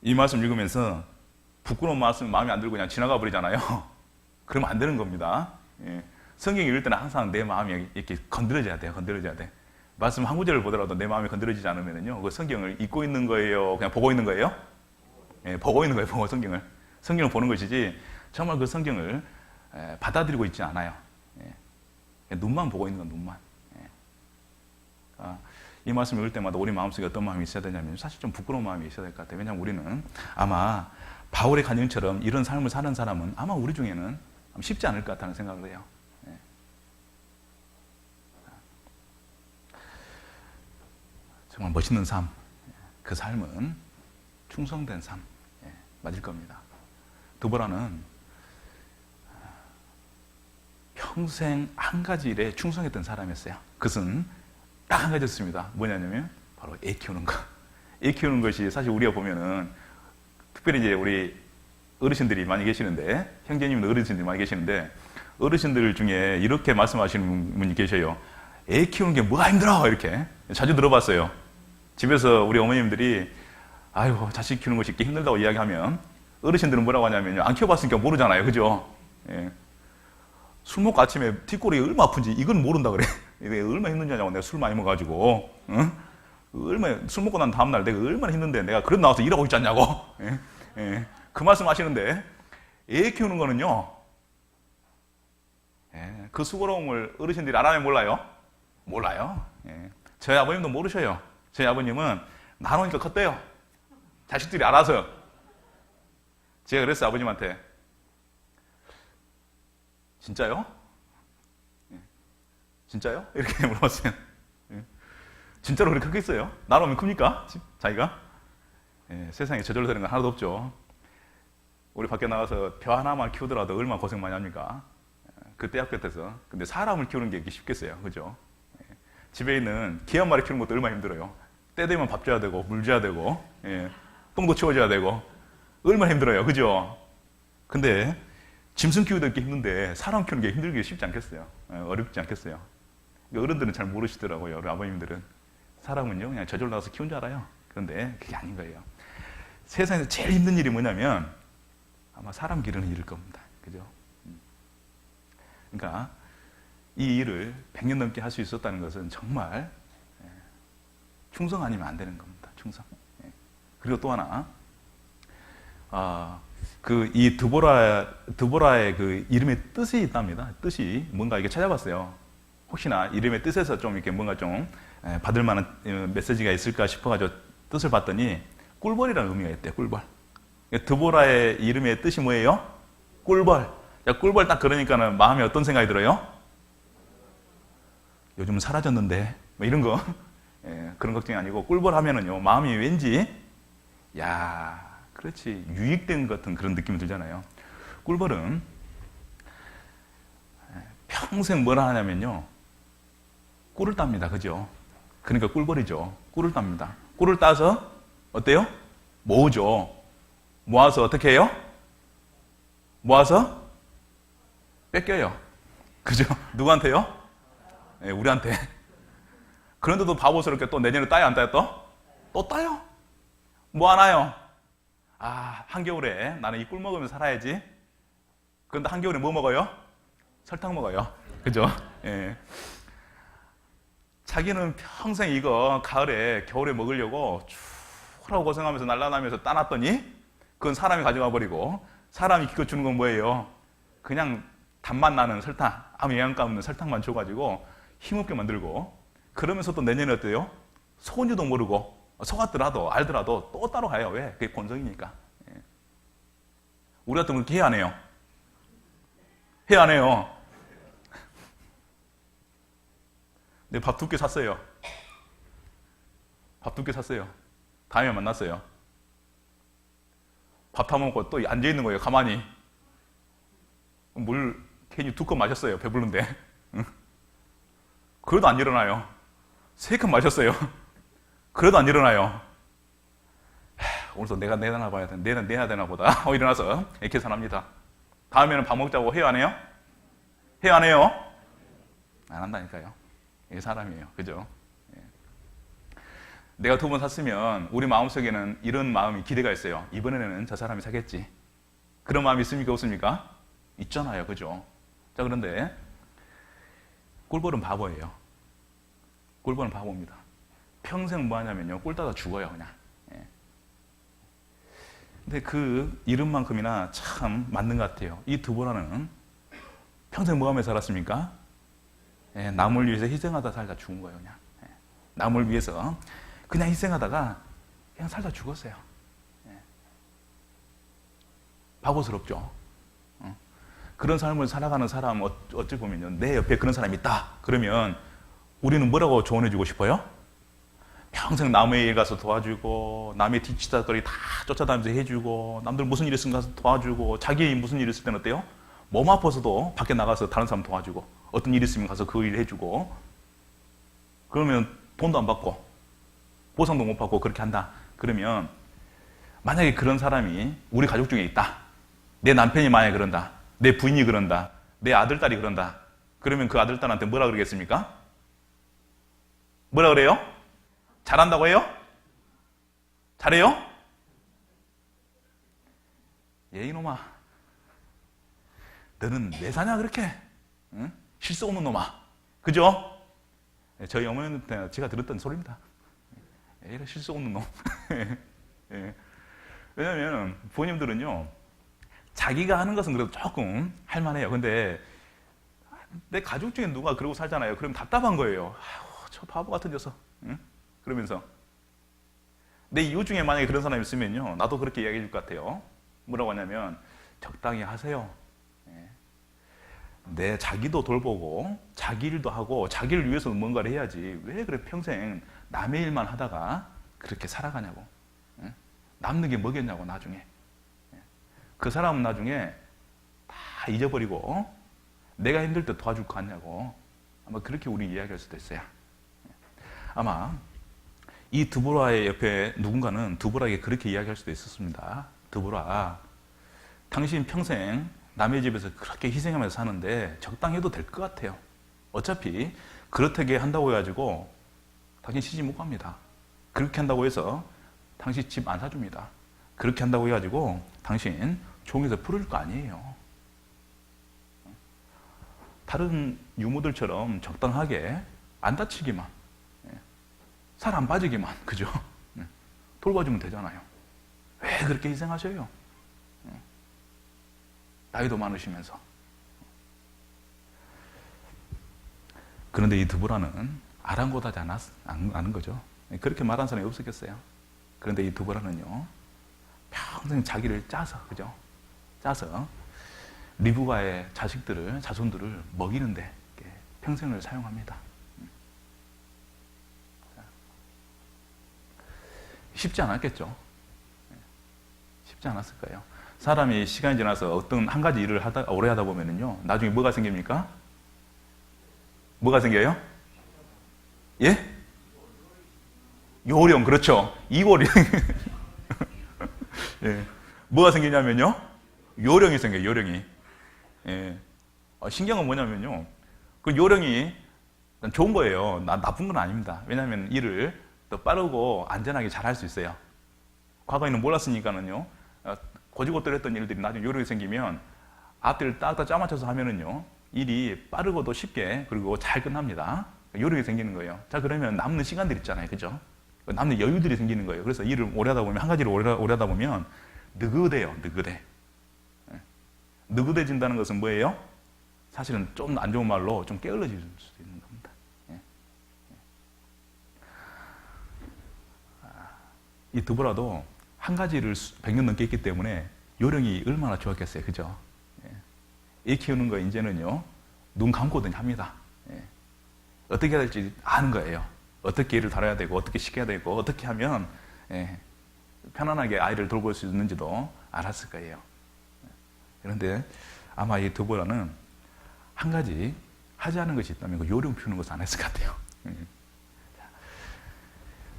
이 말씀 읽으면서 부끄러운 말씀 마음에 안 들고 그냥 지나가 버리잖아요. 그러면 안 되는 겁니다. 성경 읽을 때는 항상 내 마음이 이렇게 건드려져야 돼요. 건드려져야 돼. 말씀 한 구절을 보더라도 내 마음이 건드려지지 않으면요, 그 성경을 읽고 있는 거예요? 그냥 보고 있는 거예요? 보고 있는 거예요. 보고 성경을. 성경을 보는 것이지 정말 그 성경을 받아들이고 있지 않아요. 눈만 보고 있는 건 눈만. 이 말씀 읽을 때마다 우리 마음속에 어떤 마음이 있어야 되냐면 사실 좀 부끄러운 마음이 있어야 될 것 같아요. 왜냐하면 우리는 아마 바울의 간증처럼 이런 삶을 사는 사람은 아마 우리 중에는 쉽지 않을 것 같다는 생각을 해요. 정말 멋있는 삶, 그 삶은 충성된 삶 맞을 겁니다. 드보라는 평생 한 가지 일에 충성했던 사람이었어요. 그것은 딱 한 가지였습니다. 뭐냐면 바로 애 키우는 거. 애 키우는 것이 사실 우리가 보면은 특별히 이제 우리 어르신들이 많이 계시는데, 형제님은 어르신들이 많이 계시는데, 어르신들 중에 이렇게 말씀하시는 분이 계셔요. 애 키우는 게 뭐가 힘들어 이렇게 자주 들어봤어요. 집에서 우리 어머님들이 아이고 자식 키우는 것이 이렇게 힘들다고 이야기하면 어르신들은 뭐라고 하냐면요, 안 키워봤으니까 모르잖아요. 그죠? 술 먹고 아침에 뒷골이 얼마나 아픈지 이건 모른다 그래. 내가 얼마나 힘든지 아냐고. 내가 술 많이 먹어가지고, 응? 얼마나 술 먹고 난 다음날 내가 얼마나 힘든데 내가 그런 나와서 일하고 있지 않냐고. 그 말씀 하시는데, 애 키우는 거는요, 그 수고로움을 어르신들이 알아요, 몰라요? 몰라요. 저희 아버님도 모르셔요. 저희 아버님은 나누니까 컸대요. 자식들이 알아서요. 제가 그랬어요, 아버님한테. 진짜요? 진짜요? 이렇게 물어봤어요. 진짜로 그렇게 크겠어요? 나라면 큽니까? 자기가? 예, 세상에 저절로 되는 건 하나도 없죠. 우리 밖에 나가서 벼 하나만 키우더라도 얼마나 고생 많이 합니까? 그 떼 앞곁에서. 근데 사람을 키우는 게 쉽겠어요. 그죠? 예, 집에 있는 개 한 마리 키우는 것도 얼마나 힘들어요. 때 되면 밥 줘야 되고, 물 줘야 되고, 예, 똥도 치워줘야 되고, 얼마나 힘들어요. 그죠? 근데 짐승 키우는 게 힘든데 사람 키우는 게 힘들게 쉽지 않겠어요. 예, 어렵지 않겠어요. 어른들은 잘 모르시더라고요. 우리 아버님들은. 사람은요, 그냥 저절로 나와서 키운 줄 알아요. 그런데 그게 아닌 거예요. 세상에서 제일 힘든 일이 뭐냐면 아마 사람 기르는 일일 겁니다. 그죠? 그러니까 이 일을 100년 넘게 할 수 있었다는 것은 정말 충성 아니면 안 되는 겁니다. 충성. 그리고 또 하나, 이 드보라의 그 이름의 뜻이 있답니다. 뜻이 뭔가 이게 찾아봤어요. 혹시나 이름의 뜻에서 좀 이렇게 뭔가 좀 받을 만한 메시지가 있을까 싶어가지고 뜻을 봤더니 꿀벌이라는 의미가 있대요. 꿀벌. 드보라의 이름의 뜻이 뭐예요? 꿀벌. 야, 꿀벌 딱 그러니까는 마음에 어떤 생각이 들어요? 요즘은 사라졌는데 뭐 이런 거 그런 걱정이 아니고 꿀벌 하면은요 마음이 왠지 야 그렇지 유익된 것 같은 그런 느낌이 들잖아요. 꿀벌은 평생 뭐라 하냐면요 꿀을 땁니다. 그죠? 그러니까 꿀벌이죠. 꿀을 땁니다. 꿀을 따서 어때요? 모으죠. 모아서 어떻게 해요? 모아서 뺏겨요. 그죠? 누구한테요? 네, 우리한테. 그런데도 바보스럽게 또 내년에 따요, 안 따요 또? 또 따요. 뭐 하나요? 한겨울에 나는 이 꿀 먹으면서 살아야지. 그런데 한겨울에 뭐 먹어요? 설탕 먹어요. 그죠? 예. 자기는 평생 이거 가을에, 겨울에 먹으려고 추라고 고생하면서 날라다니면서 따놨더니 그건 사람이 가져가 버리고 사람이 기껏 주는 건 뭐예요? 그냥 단맛 나는 설탕, 아무 영양가 없는 설탕만 줘가지고 힘없게 만들고 그러면서 또 내년에 어때요? 속은지도 모르고 속았더라도 알더라도 또 따로 가요. 왜? 그게 본성이니까. 우리 같은 건 그렇게 해야 안 해요? 해야 안 해요? 네, 밥 2개 샀어요. 밥 2개 샀어요. 다음에 만났어요. 밥 다 먹고 또 앉아있는 거예요. 가만히. 물 괜히 2컵 마셨어요. 배부른데. 그래도 안 일어나요. 3컵 마셨어요. 그래도 안 일어나요. 오늘도 내가 내나 봐야 돼. 내야 되나 보다. 일어나서 계산합니다. 다음에는 밥 먹자고 해요, 안 해요? 해요, 안 해요? 안 한다니까요. 이게 사람이에요. 그죠? 내가 2번 샀으면 우리 마음속에는 이런 마음이 기대가 있어요. 이번에는 저 사람이 사겠지. 그런 마음이 있습니까? 없습니까? 있잖아요. 그죠? 자, 그런데 꿀벌은 바보예요. 꿀벌은 바보입니다. 평생 뭐 하냐면요. 꿀 따다 죽어요. 그냥. 근데 그 이름만큼이나 참 맞는 것 같아요. 이 드보라는 평생 뭐 하며 살았습니까? 남을 위해서 희생하다 살다 죽은 거예요. 그냥. 남을 위해서 그냥 희생하다가 그냥 살다 죽었어요. 바보스럽죠. 그런 삶을 살아가는 사람 어찌 보면요. 내 옆에 그런 사람이 있다. 그러면 우리는 뭐라고 조언해주고 싶어요? 평생 남의 일 가서 도와주고 남의 뒤치다거리 다 쫓아다니면서 해주고 남들 무슨 일 있으면 가서 도와주고 자기 무슨 일 있을 때는 어때요? 몸 아파서도 밖에 나가서 다른 사람 도와주고 어떤 일 있으면 가서 그 일 해주고 그러면 돈도 안 받고 보상도 못 받고 그렇게 한다. 그러면 만약에 그런 사람이 우리 가족 중에 있다. 내 남편이 만약에 그런다. 내 부인이 그런다. 내 아들, 딸이 그런다. 그러면 그 아들, 딸한테 뭐라 그러겠습니까? 뭐라 그래요? 잘한다고 해요? 잘해요? 이놈아. 너는 왜 사냐 그렇게? 응? 실수 없는 놈아. 그죠? 저희 어머니한테 제가 들었던 소리입니다. 이런 실수 없는 놈. 왜냐면 부모님들은요. 자기가 하는 것은 그래도 조금 할만해요. 근데 내 가족 중에 누가 그러고 살잖아요. 그럼 답답한 거예요. 아유, 저 바보 같은 녀석. 응? 그러면서 내 이웃 중에 만약에 그런 사람이 있으면요. 나도 그렇게 이야기해 줄 것 같아요. 뭐라고 하냐면 적당히 하세요. 내 자기도 돌보고 자기 일도 하고 자기를 위해서 뭔가를 해야지 왜 그래 평생 남의 일만 하다가 그렇게 살아가냐고. 남는 게 뭐겠냐고 나중에. 그 사람은 나중에 다 잊어버리고 내가 힘들 때 도와줄 거 같냐고. 아마 그렇게 우리 이야기할 수도 있어요. 아마 이 드보라의 옆에 누군가는 드보라에게 그렇게 이야기할 수도 있었습니다. 드보라, 당신 평생 남의 집에서 그렇게 희생하면서 사는데 적당히 해도 될 것 같아요. 어차피 그렇게 한다고 해가지고 당신 시집 못 갑니다. 그렇게 한다고 해서 당신 집 안 사줍니다. 그렇게 한다고 해가지고 당신 종에서 풀을 거 아니에요. 다른 유모들처럼 적당하게 안 다치기만, 살 안 빠지기만, 그죠? 돌봐주면 되잖아요. 왜 그렇게 희생하셔요? 나이도 많으시면서. 그런데 이 드보라는 아랑곳하지 않은 거죠. 그렇게 말한 사람이 없었겠어요. 그런데 이 드보라는요, 평생 자기를 짜서, 그죠? 짜서 리브가의 자손들을 먹이는데 평생을 사용합니다. 쉽지 않았겠죠. 쉽지 않았을 거예요. 사람이 시간이 지나서 어떤 한 가지 일을 오래 하다 보면은요, 나중에 뭐가 생깁니까? 뭐가 생겨요? 예? 요령, 그렇죠. 이고령. 예. 뭐가 생기냐면요, 요령이 생겨요, 요령이. 예. 신기한 건 뭐냐면요, 그 요령이 좋은 거예요. 나쁜 건 아닙니다. 왜냐하면 일을 더 빠르고 안전하게 잘 할 수 있어요. 과거에는 몰랐으니까는요, 고지고대로했던 일들이 나중에 요령이 생기면 앞뒤를 딱딱 짜맞춰서 하면은요, 일이 빠르고도 쉽게 그리고 잘 끝납니다. 요령이 생기는 거예요. 자, 그러면 남는 시간들 있잖아요, 그죠? 남는 여유들이 생기는 거예요. 그래서 일을 오래 하다 보면, 한 가지를 오래 하다 보면 느긋해요, 느긋해. 느긋해진다는 것은 뭐예요? 사실은 좀 안 좋은 말로 좀 게을러질 수도 있는 겁니다. 이 드보라도 한 가지를 100년 넘게 했기 때문에 요령이 얼마나 좋았겠어요, 그죠? 애 키우는 거 이제는요, 눈 감고든 합니다. 어떻게 해야 될지 아는 거예요. 어떻게 애를 다뤄야 되고, 어떻게 시켜야 되고, 어떻게 하면 편안하게 아이를 돌볼 수 있는지도 알았을 거예요. 그런데 아마 이 드보라는 한 가지 하지 않은 것이 있다면 그 요령 피우는 것을 안 했을 것 같아요.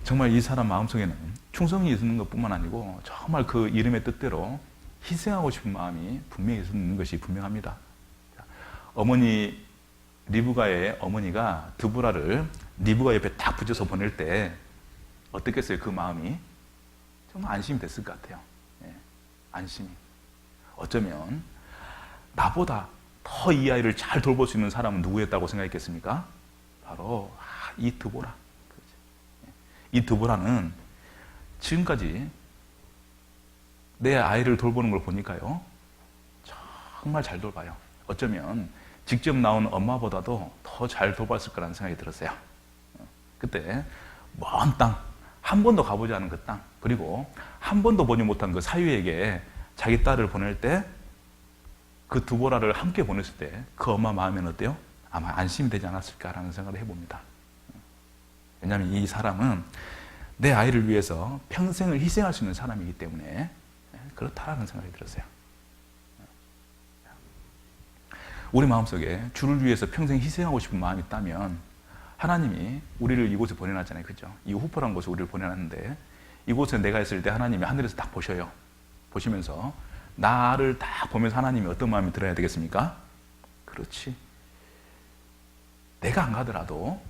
정말 이 사람 마음속에는 충성이 있는 것뿐만 아니고 정말 그 이름의 뜻대로 희생하고 싶은 마음이 분명히 있는 것이 분명합니다. 어머니 리브가의 어머니가 드보라를 리브가 옆에 딱 붙여서 보낼 때 어떻겠어요? 그 마음이 정말 안심이 됐을 것 같아요. 안심이. 어쩌면 나보다 더 이 아이를 잘 돌볼 수 있는 사람은 누구였다고 생각했겠습니까? 바로 이 드보라. 이 드보라는 지금까지 내 아이를 돌보는 걸 보니까요, 정말 잘 돌봐요. 어쩌면 직접 나온 엄마보다도 더 잘 돌봤을 거라는 생각이 들었어요. 그때 먼 땅, 한 번도 가보지 않은 그 땅, 그리고 한 번도 보지 못한 그 사유에게 자기 딸을 보낼 때, 그 드보라를 함께 보냈을 때 그 엄마 마음에는 어때요? 아마 안심이 되지 않았을까라는 생각을 해봅니다. 왜냐하면 이 사람은 내 아이를 위해서 평생을 희생할 수 있는 사람이기 때문에 그렇다라는 생각이 들었어요. 우리 마음속에 주를 위해서 평생 희생하고 싶은 마음이 있다면 하나님이 우리를 이곳에 보내놨잖아요, 그죠? 이 후퍼라는 곳에 우리를 보내놨는데 이곳에 내가 있을 때 하나님이 하늘에서 딱 보셔요. 보시면서 나를 딱 보면서 하나님이 어떤 마음이 들어야 되겠습니까? 그렇지. 내가 안 가더라도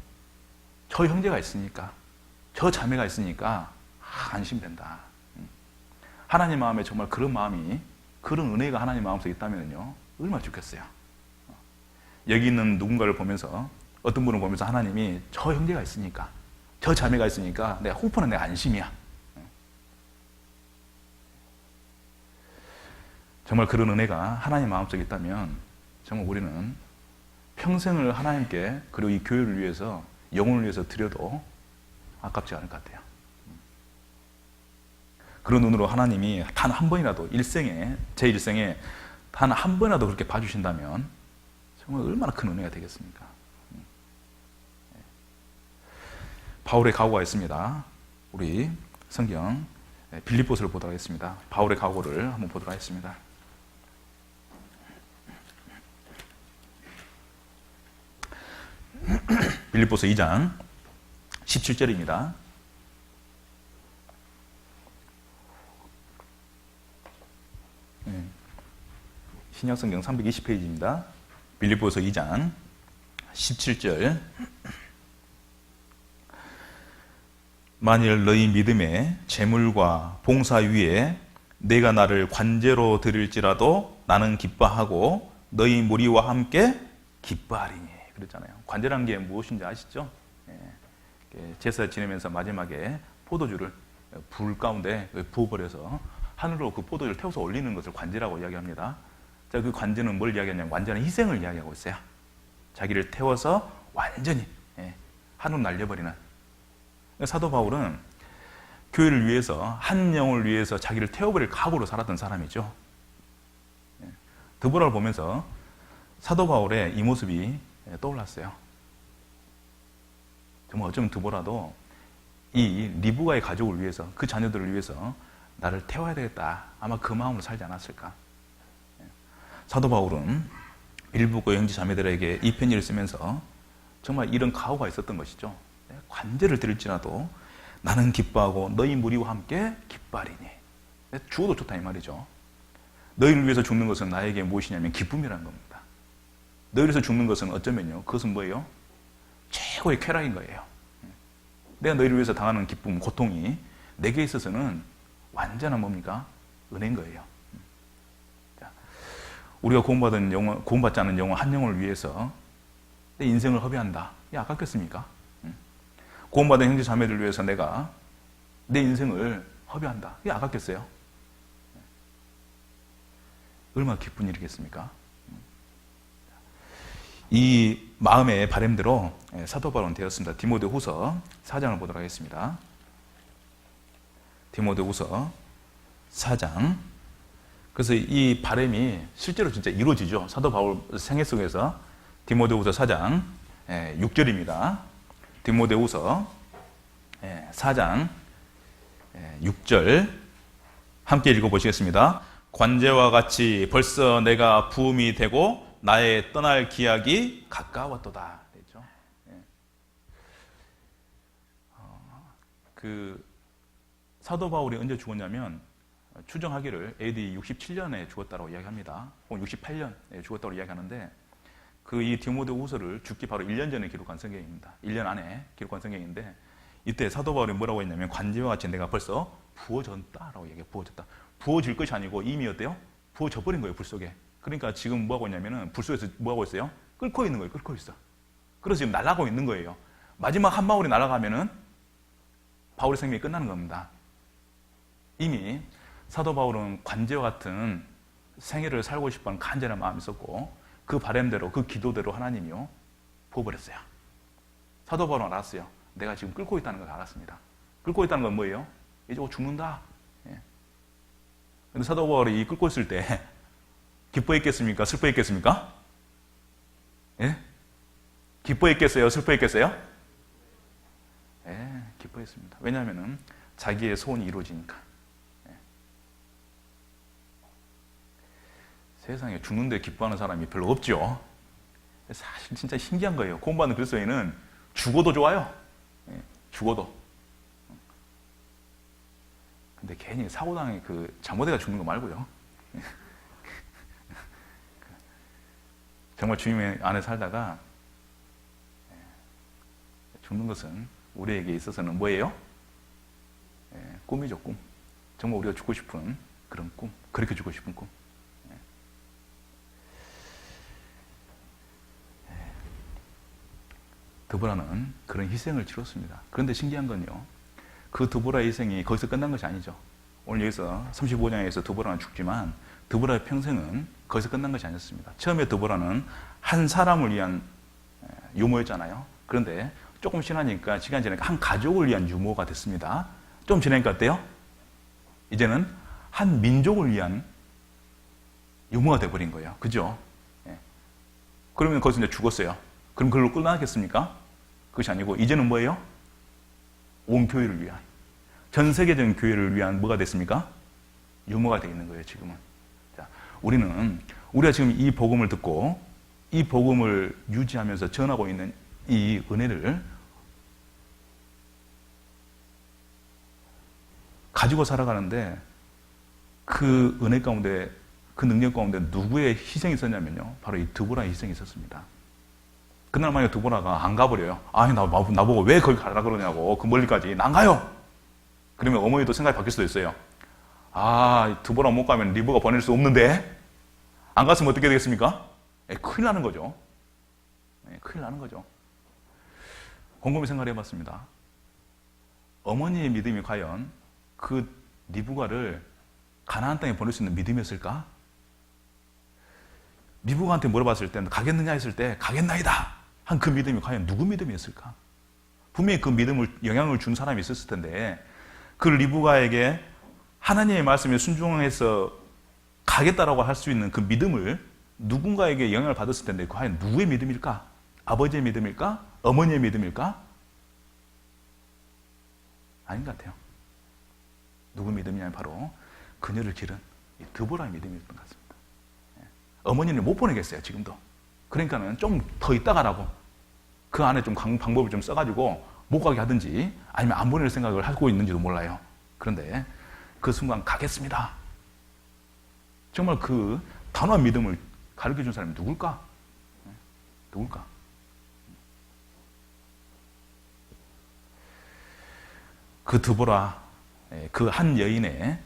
저 형제가 있으니까, 저 자매가 있으니까 안심된다. 하나님 마음에 정말 그런 마음이, 그런 은혜가 하나님 마음속에 있다면요, 얼마나 좋겠어요. 여기 있는 누군가를 보면서, 어떤 분을 보면서 하나님이 저 형제가 있으니까, 저 자매가 있으니까 내가 후퍼는 내가 안심이야. 정말 그런 은혜가 하나님 마음속에 있다면 정말 우리는 평생을 하나님께, 그리고 이 교회를 위해서, 영혼을 위해서 드려도 아깝지 않을 것 같아요. 그런 눈으로 하나님이 단 한 번이라도 제 일생에 단 한 번이라도 그렇게 봐주신다면 정말 얼마나 큰 은혜가 되겠습니까? 바울의 각오가 있습니다. 우리 성경 빌립보서를 보도록 하겠습니다. 바울의 각오를 한번 보도록 하겠습니다. 빌립보서 2장 17절입니다. 신약성경 320페이지입니다. 빌립보서 2장 17절. 만일 너희 믿음의 재물과 봉사 위에 내가 나를 관제로 드릴지라도 나는 기뻐하고 너희 무리와 함께 기뻐하리니. 그랬잖아요. 관제라는 게 무엇인지 아시죠? 제사 지내면서 마지막에 포도주를 불 가운데 부어버려서 하늘로 그 포도주를 태워서 올리는 것을 관제라고 이야기합니다. 자, 그 관제는 뭘 이야기하냐면 완전한 희생을 이야기하고 있어요. 자기를 태워서 완전히 하늘로 날려버리는. 사도 바울은 교회를 위해서, 한 영을 위해서 자기를 태워버릴 각오로 살았던 사람이죠. 드보라를 보면서 사도 바울의 이 모습이 떠올랐어요. 정말 어쩌면 드보라도 이 리브가의 가족을 위해서, 그 자녀들을 위해서 나를 태워야 되겠다, 아마 그 마음으로 살지 않았을까. 사도 바울은 빌립보 형제 자매들에게 이 편지를 쓰면서 정말 이런 각오가 있었던 것이죠. 관제를 드릴지라도 나는 기뻐하고 너희 무리와 함께 기뻐하리니. 죽어도 좋다 이 말이죠. 너희를 위해서 죽는 것은 나에게 무엇이냐면 기쁨이라는 겁니다. 너희를 위해서 죽는 것은 어쩌면요, 그것은 뭐예요? 최고의 쾌락인 거예요. 내가 너희를 위해서 당하는 기쁨, 고통이 내게 있어서는 완전한 뭡니까? 은혜인 거예요. 우리가 구원받지 않은 영혼 한 영혼을 위해서 내 인생을 허비한다. 이게 아깝겠습니까? 구원받은 형제 자매들 위해서 내가 내 인생을 허비한다. 이게 아깝겠어요? 얼마나 기쁜 일이겠습니까? 이 마음의 바람대로 사도 바울은 되었습니다. 디모데후서 4장을 보도록 하겠습니다. 디모데후서 4장. 그래서 이 바람이 실제로 진짜 이루어지죠. 사도 바울 생애 속에서. 디모데후서 4장 6절입니다. 디모데후서 4장 6절 함께 읽어보시겠습니다. 관제와 같이 벌써 내가 부음이 되고 나의 떠날 기약이 가까웠도다. 그렇죠? 그 사도 바울이 언제 죽었냐면 추정하기를 AD 67년에 죽었다고 이야기합니다. 혹은 68년에 죽었다고 이야기하는데 이 디모데후서를 죽기 바로 1년 전에 기록한 성경입니다. 1년 안에 기록한 성경인데 이때 사도 바울이 뭐라고 했냐면 관제와 같이 내가 벌써 부어졌다라고 얘기해요. 부어졌다. 부어질 것이 아니고 이미 어때요? 부어져 버린 거예요, 불 속에. 그러니까 지금 뭐하고 있냐면은 불 속에서 뭐하고 있어요? 끓고 있는 거예요. 끓고 있어. 그래서 지금 날아가고 있는 거예요. 마지막 한 방울이 날아가면은 바울의 생명이 끝나는 겁니다. 이미 사도 바울은 관제와 같은 생애를 살고 싶어하는 간절한 마음이 있었고 그 바람대로, 그 기도대로 하나님이요 부어버렸어요. 사도 바울은 알았어요. 내가 지금 끓고 있다는 걸 알았습니다. 끓고 있다는 건 뭐예요? 이제 죽는다. 근데 사도 바울이 이 끓고 있을 때 기뻐했겠습니까? 슬퍼했겠습니까? 예? 기뻐했겠어요? 슬퍼했겠어요? 예, 기뻐했습니다. 왜냐하면 자기의 소원이 이루어지니까. 예. 세상에 죽는데 기뻐하는 사람이 별로 없죠. 사실 진짜 신기한 거예요. 구원받는 그리스도인은 죽어도 좋아요. 예, 죽어도. 근데 괜히 사고당해 잘못해가 죽는 거 말고요. 정말 주님의 안에 살다가 죽는 것은 우리에게 있어서는 뭐예요? 꿈이죠, 꿈. 정말 우리가 죽고 싶은 그런 꿈. 그렇게 죽고 싶은 꿈. 드보라는 그런 희생을 치렀습니다. 그런데 신기한 건요, 그 드보라의 희생이 거기서 끝난 것이 아니죠. 오늘 여기서 35장에서 드보라는 죽지만 드보라의 평생은 거기서 끝난 것이 아니었습니다. 처음에 드보라는 한 사람을 위한 유모였잖아요. 그런데 조금 지나니까 시간이 지나니까 한 가족을 위한 유모가 됐습니다. 좀 지나니까 어때요? 이제는 한 민족을 위한 유모가 돼버린 거예요. 그죠? 그러면 거기서 이제 죽었어요. 그럼 그걸로 끝나겠습니까? 그것이 아니고 이제는 뭐예요? 온 교회를 위한, 전 세계적인 교회를 위한 뭐가 됐습니까? 유모가 되어 있는 거예요, 지금은. 자, 우리가 지금 이 복음을 듣고 이 복음을 유지하면서 전하고 있는 이 은혜를 가지고 살아가는데 그 은혜 가운데, 그 능력 가운데 누구의 희생이 있었냐면요, 바로 이 드보라의 희생이 있었습니다. 그날 만약에 드보라가 안 가버려요. 아니, 나보고 왜 거기 가라 그러냐고, 그 멀리까지. 난 가요! 그러면 어머니도 생각이 바뀔 수도 있어요. 아, 드보라 못 가면 리브가 보낼 수 없는데? 안 갔으면 어떻게 되겠습니까? 큰일 나는 거죠. 큰일 나는 거죠. 곰곰이 생각을 해봤습니다. 어머니의 믿음이 과연 그 리브가를 가나안 땅에 보낼 수 있는 믿음이었을까? 리브가한테 물어봤을 때 가겠느냐 했을 때 가겠나이다 한 그 믿음이 과연 누구 믿음이었을까? 분명히 그 믿음을 영향을 준 사람이 있었을 텐데 그 리브가에게 하나님의 말씀에 순종해서 가겠다라고 할 수 있는 그 믿음을 누군가에게 영향을 받았을 텐데 과연 누구의 믿음일까? 아버지의 믿음일까? 어머니의 믿음일까? 아닌 것 같아요. 누구 믿음이냐면 바로 그녀를 기른 이 드보라의 믿음이었던 것 같습니다. 어머니는 못 보내겠어요, 지금도. 그러니까는 좀 더 있다 가라고 그 안에 좀 방법을 좀 써가지고 못 가게 하든지 아니면 안 보낼 생각을 하고 있는지도 몰라요. 그런데 그 순간 가겠습니다. 정말 그 단호한 믿음을 가르쳐 준 사람이 누굴까? 누굴까? 그 드보라, 그 한 여인의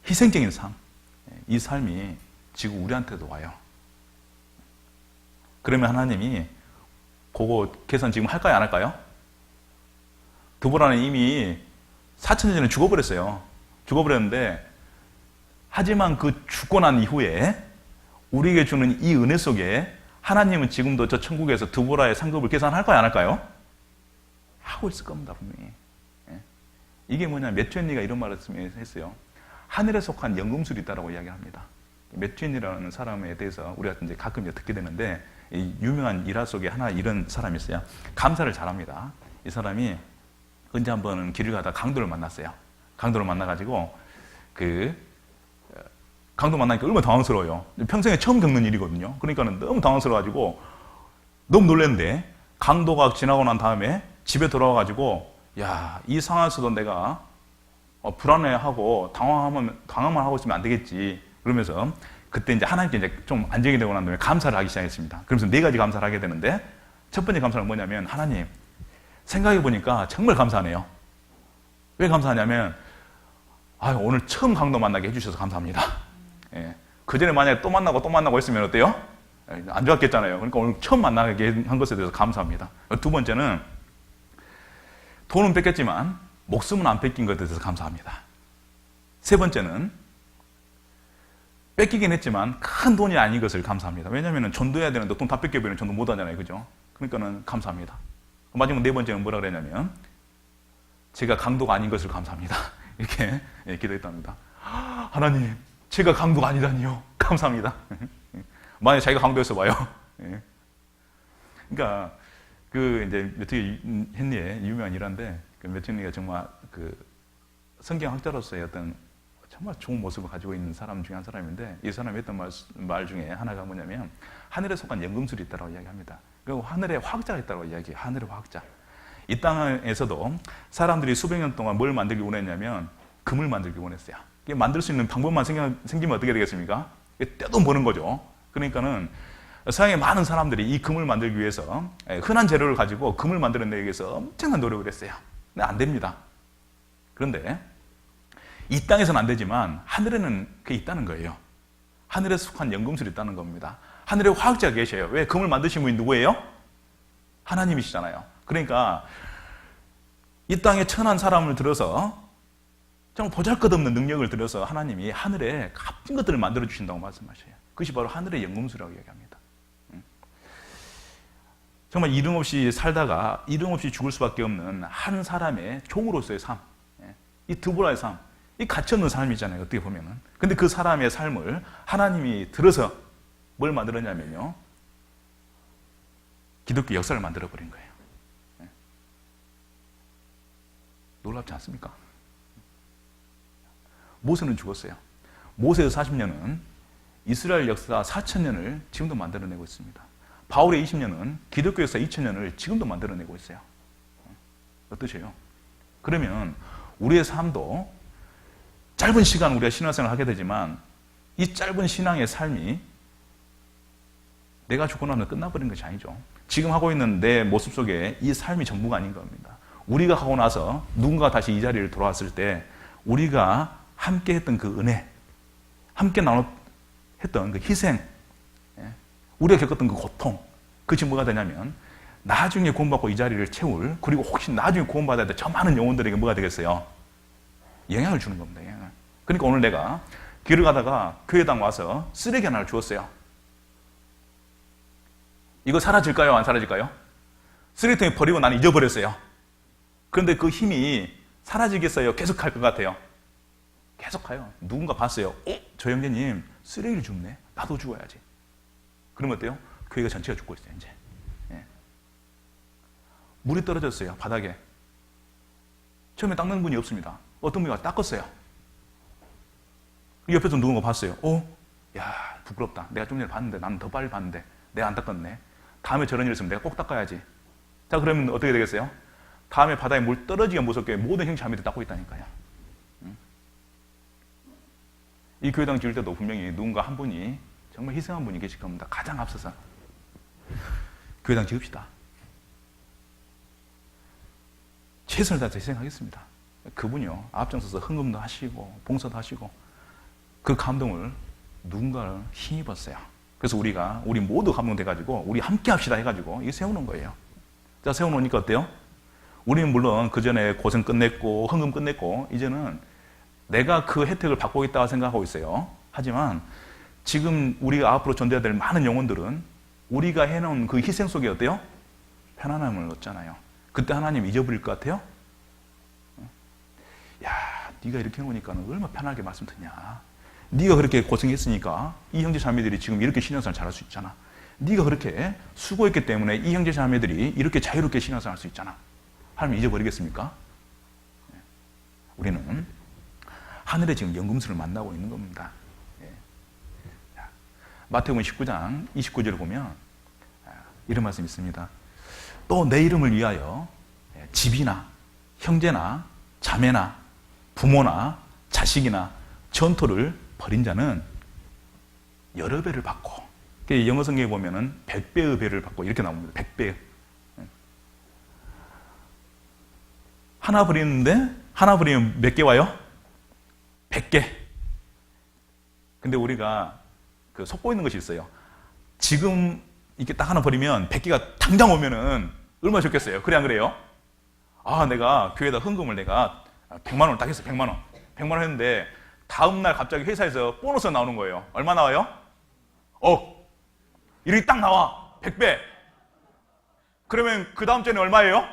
희생적인 삶, 이 삶이 지금 우리한테도 와요. 그러면 하나님이 그거 계산 지금 할까요, 안 할까요? 드보라는 이미 4,000년 전에 죽어버렸어요. 죽어버렸는데 하지만 그 죽고 난 이후에 우리에게 주는 이 은혜 속에 하나님은 지금도 저 천국에서 드보라의 상급을 계산할까요, 안 할까요? 하고 있을 겁니다, 분명히. 이게 뭐냐면 매튜엔리가 이런 말을 했어요. 하늘에 속한 연금술이 있다고 이야기합니다. 매튜엔리라는 사람에 대해서 우리가 이제 가끔 듣게 되는데 이 유명한 일화 속에 하나 이런 사람이 있어요. 감사를 잘합니다. 이 사람이 언제 한번 길을 가다 강도를 만났어요. 강도를 만나가지고 강도 만나니까 얼마나 당황스러워요. 평생에 처음 겪는 일이거든요. 그러니까는 너무 당황스러워가지고 너무 놀랐는데 강도가 지나고 난 다음에 집에 돌아와가지고 야, 이 상황에서도 내가 불안해하고 당황만 하고 있으면 안 되겠지. 그러면서 그때 이제 하나님께 이제 좀 안정이 되고 난 다음에 감사를 하기 시작했습니다. 그러면서 4가지 감사를 하게 되는데 첫 번째 감사는 뭐냐면 하나님, 생각해 보니까 정말 감사하네요. 왜 감사하냐면 오늘 처음 강도 만나게 해주셔서 감사합니다. 그 전에 만약에 또 만나고 했으면 어때요? 안 좋았겠잖아요. 그러니까 오늘 처음 만나게 한 것에 대해서 감사합니다. 두 번째는 돈은 뺏겼지만 목숨은 안 뺏긴 것에 대해서 감사합니다. 세 번째는 뺏기긴 했지만 큰 돈이 아닌 것을 감사합니다. 왜냐하면 전도해야 되는데 돈 다 뺏겨버리면 전도 못 하잖아요. 그죠? 그러니까는 감사합니다. 마지막 4번째는 뭐라 그랬냐면 제가 강도가 아닌 것을 감사합니다. 이렇게 기도했답니다. 하나님, 제가 강도가 아니다니요. 감사합니다. 만약에 자기가 강도였어 봐요. 그러니까 이제 매튜 헨리의 유명한 일화인데 매튜 헨리가 정말 성경학자로서의 어떤 정말 좋은 모습을 가지고 있는 사람 중에 한 사람인데 이 사람이 했던 말 중에 하나가 뭐냐면 하늘에 속한 연금술이 있다고 이야기합니다. 그리고 하늘에 화학자가 있다고 이야기해요. 하늘의 화학자. 이 땅에서도 사람들이 수백 년 동안 뭘 만들기 원했냐면 금을 만들기 원했어요. 이게 만들 수 있는 방법만 생기면 어떻게 되겠습니까? 떼돈 버는 거죠. 그러니까는 세상에 많은 사람들이 이 금을 만들기 위해서 흔한 재료를 가지고 금을 만들어내기 위해서 엄청난 노력을 했어요. 근데 안 됩니다. 그런데 이 땅에서는 안 되지만 하늘에는 그게 있다는 거예요. 하늘에 속한 연금술이 있다는 겁니다. 하늘에 화학자가 계셔요. 왜? 금을 만드신 분이 누구예요? 하나님이시잖아요. 그러니까 이 땅에 천한 사람을 들어서 정말 보잘것없는 능력을 들여서 하나님이 하늘에 값진 것들을 만들어 주신다고 말씀하셔요. 그것이 바로 하늘의 연금술이라고 이야기합니다. 정말 이름 없이 살다가 이름 없이 죽을 수밖에 없는 한 사람의 종으로서의 삶, 이 드보라의 삶, 이 가치없는 삶이잖아요. 어떻게 보면은. 근데 그 사람의 삶을 하나님이 들어서 뭘 만들었냐면요, 기독교 역사를 만들어버린 거예요. 놀랍지 않습니까? 모세는 죽었어요. 모세의 40년은 이스라엘 역사 4,000년을 지금도 만들어내고 있습니다. 바울의 20년은 기독교 역사 2,000년을 지금도 만들어내고 있어요. 어떠세요? 그러면 우리의 삶도 짧은 시간 우리가 신앙생활을 하게 되지만 이 짧은 신앙의 삶이 내가 죽고 나면 끝나버린 것이 아니죠. 지금 하고 있는 내 모습 속에 이 삶이 전부가 아닌 겁니다. 우리가 하고 나서 누군가 다시 이 자리를 돌아왔을 때 우리가 함께 했던 그 은혜, 함께 나눴던 그 희생, 우리가 겪었던 그 고통, 그것이 뭐가 되냐면 나중에 구원받고 이 자리를 채울, 그리고 혹시 나중에 구원받아야 될 저 많은 영혼들에게 뭐가 되겠어요? 영향을 주는 겁니다. 영향을. 그러니까 오늘 내가 길을 가다가 교회당 와서 쓰레기 하나를 주었어요. 이거 사라질까요? 안 사라질까요? 쓰레기통에 버리고 나는 잊어버렸어요. 그런데 그 힘이 사라지겠어요? 계속 갈 것 같아요? 계속 가요. 누군가 봤어요. 저 형제님 쓰레기를 줍네. 나도 죽어야지. 그러면 어때요? 교회가 전체가 죽고 있어요. 이제 물이 떨어졌어요. 바닥에. 처음에 닦는 분이 없습니다. 어떤 분이 와서 닦았어요. 옆에서 누군가 봤어요. 야, 부끄럽다. 내가 좀 전에 봤는데, 나는 더 빨리 봤는데, 내가 안 닦았네. 다음에 저런 일 있으면 내가 꼭 닦아야지. 자, 그러면 어떻게 되겠어요? 다음에 바다에 물 떨어지기가 무섭게 모든 형제자매들 닦고 있다니까요. 이 교회당 지을 때도 분명히 누군가 한 분이 정말 희생한 분이 계실 겁니다. 가장 앞서서 교회당 지읍시다. 최선을 다해서 희생하겠습니다. 그분이요, 앞장서서 헌금도 하시고 봉사도 하시고 그 감동을 누군가를 힘입었어요. 그래서 우리 모두 감동돼가지고 우리 함께 합시다 해가지고 이거 세우는 거예요. 자, 세워놓으니까 어때요? 우리는 물론 그 전에 고생 끝냈고 헌금 끝냈고 이제는 내가 그 혜택을 받고 있다고 생각하고 있어요. 하지만 지금 우리가 앞으로 전돼야 될 많은 영혼들은 우리가 해놓은 그 희생 속에 어때요? 편안함을 얻잖아요. 그때 하나님 잊어버릴 것 같아요? 야, 네가 이렇게 해놓으니까 얼마나 편하게 말씀 듣냐. 네가 그렇게 고생했으니까 이 형제 자매들이 지금 이렇게 신앙생활 잘할 수 있잖아. 네가 그렇게 수고했기 때문에 이 형제 자매들이 이렇게 자유롭게 신앙생활 할 수 있잖아. 하나님 잊어버리겠습니까? 우리는 하늘에 지금 연금술을 만나고 있는 겁니다. 마태복음 19장 29절을 보면 이런 말씀이 있습니다. 또 내 이름을 위하여 집이나 형제나 자매나 부모나 자식이나 전토를 벌인 자는 여러 배를 받고, 영어 성경에 보면은 100배의 배를 받고 이렇게 나옵니다. 100배. 하나 버리는데 하나 버리면 몇 개 와요? 100개. 근데 우리가 속고 있는 것이 있어요. 지금 이렇게 딱 하나 버리면 100개가 당장 오면은 얼마나 좋겠어요. 그래 안 그래요? 아, 내가 교회에다 헌금을 내가 100만 원을 딱 했어. 100만 원. 100만 원 했는데 다음날 갑자기 회사에서 보너스가 나오는 거예요. 얼마 나와요? 이렇게 딱 나와. 100배. 그러면 그 다음 주에는 얼마예요?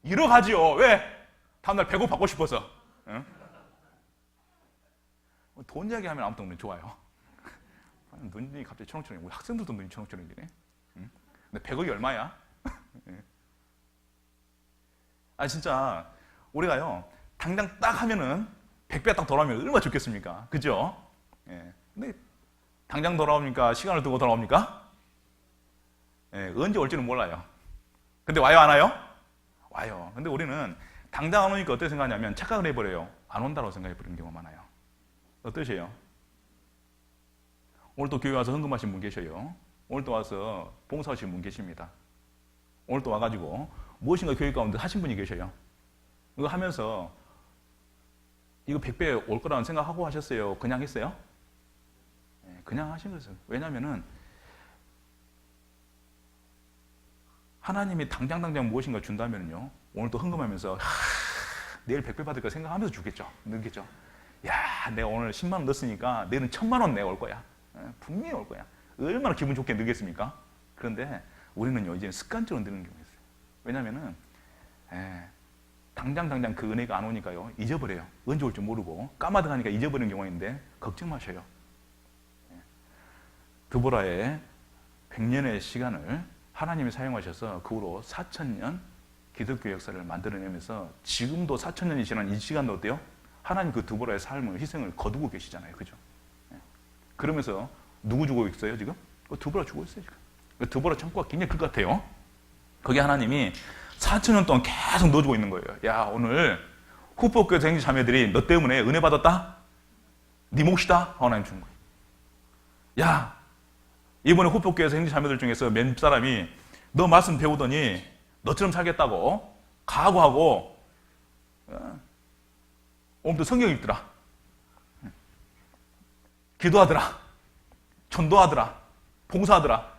1억 하지요. 왜? 다음날 100억 받고 싶어서. 응? 돈 이야기하면 아무튼 좋아요. 눈이 갑자기 초록초록해. 우리 학생들도 눈이 초록초록이네. 응? 근데 100억이 얼마야? 진짜 우리가요 당장 딱 하면은 100배 딱 돌아오면 얼마나 좋겠습니까? 그죠? 근데 당장 돌아옵니까? 시간을 두고 돌아옵니까? 언제 올지는 몰라요. 근데 와요, 안 와요? 와요. 근데 우리는 당장 안 오니까 어떻게 생각하냐면 착각을 해버려요. 안 온다고 생각해버리는 경우가 많아요. 어떠세요? 오늘 또 교회 와서 헌금하신 분 계셔요. 오늘 또 와서 봉사하신 분 계십니다. 오늘 또 와가지고 무엇인가 교회 가운데 하신 분이 계셔요. 이거 하면서 이거 100배 올 거라는 생각하고 하셨어요? 그냥 했어요? 그냥 하신 거죠. 왜냐면은 하나님이 당장 무엇인가 준다면요 오늘 또 헌금하면서 내일 100배 받을 거 생각하면서 주겠죠. 넣겠죠. 야, 내가 오늘 10만 원 넣었으니까 내일은 1000만 원 내가 올 거야. 분명히 올 거야. 얼마나 기분 좋게 넣겠습니까? 그런데 우리는요 이제 습관적으로 넣는 경우가 있어요. 왜냐면은 당장 그 은혜가 안 오니까요 잊어버려요. 언제 올 줄 모르고 까마득하니까 잊어버리는 경우가 있는데 걱정 마셔요. 드보라의 100년의 시간을 하나님이 사용하셔서 그 후로 4,000년 기독교 역사를 만들어내면서 지금도 4,000년이 지난 이 시간도 어때요? 하나님 그 두보라의 삶을, 희생을 거두고 계시잖아요. 그죠? 그러면서 누구 주고 있어요, 지금? 두보라 주고 있어요, 지금. 두보라 창고가 굉장히 클 것 같아요. 거기 하나님이 4,000년 동안 계속 넣어주고 있는 거예요. 야, 오늘 후포교회 생지 자매들이 너 때문에 은혜 받았다? 네 몫이다? 하나님 준 거예요. 야, 이번에 후포교회 생지 자매들 중에서 몇 사람이 너 말씀 배우더니 너처럼 살겠다고 각오하고 오늘도 성경 읽더라, 기도하더라, 전도하더라, 봉사하더라.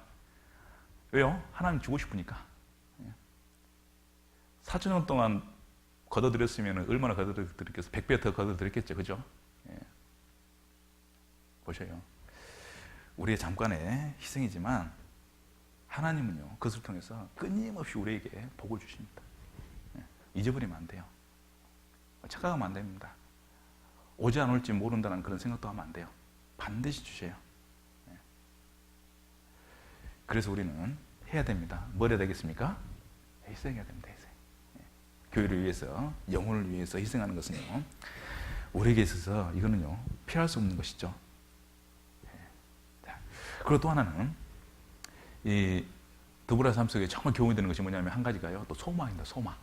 왜요? 하나님 주고 싶으니까. 4,000년 동안 걷어들였으면 얼마나 걷어들였겠어? 100배 더 걷어들였겠죠. 그죠? 보셔요. 우리의 잠깐의 희생이지만 하나님은요, 그것을 통해서 끊임없이 우리에게 복을 주십니다. 잊어버리면 안 돼요. 착각하면 안 됩니다. 오지 안 올지 모른다는 그런 생각도 하면 안 돼요. 반드시 주셔요. 그래서 우리는 해야 됩니다. 뭘 해야 되겠습니까? 희생해야 됩니다. 희생. 교회를 위해서, 영혼을 위해서 희생하는 것은요, 우리에게 있어서 이거는요, 피할 수 없는 것이죠. 그리고 또 하나는 이 드보라의 삶 속에 정말 교훈이 되는 것이 뭐냐면 한 가지가요, 또 소망입니다. 소망.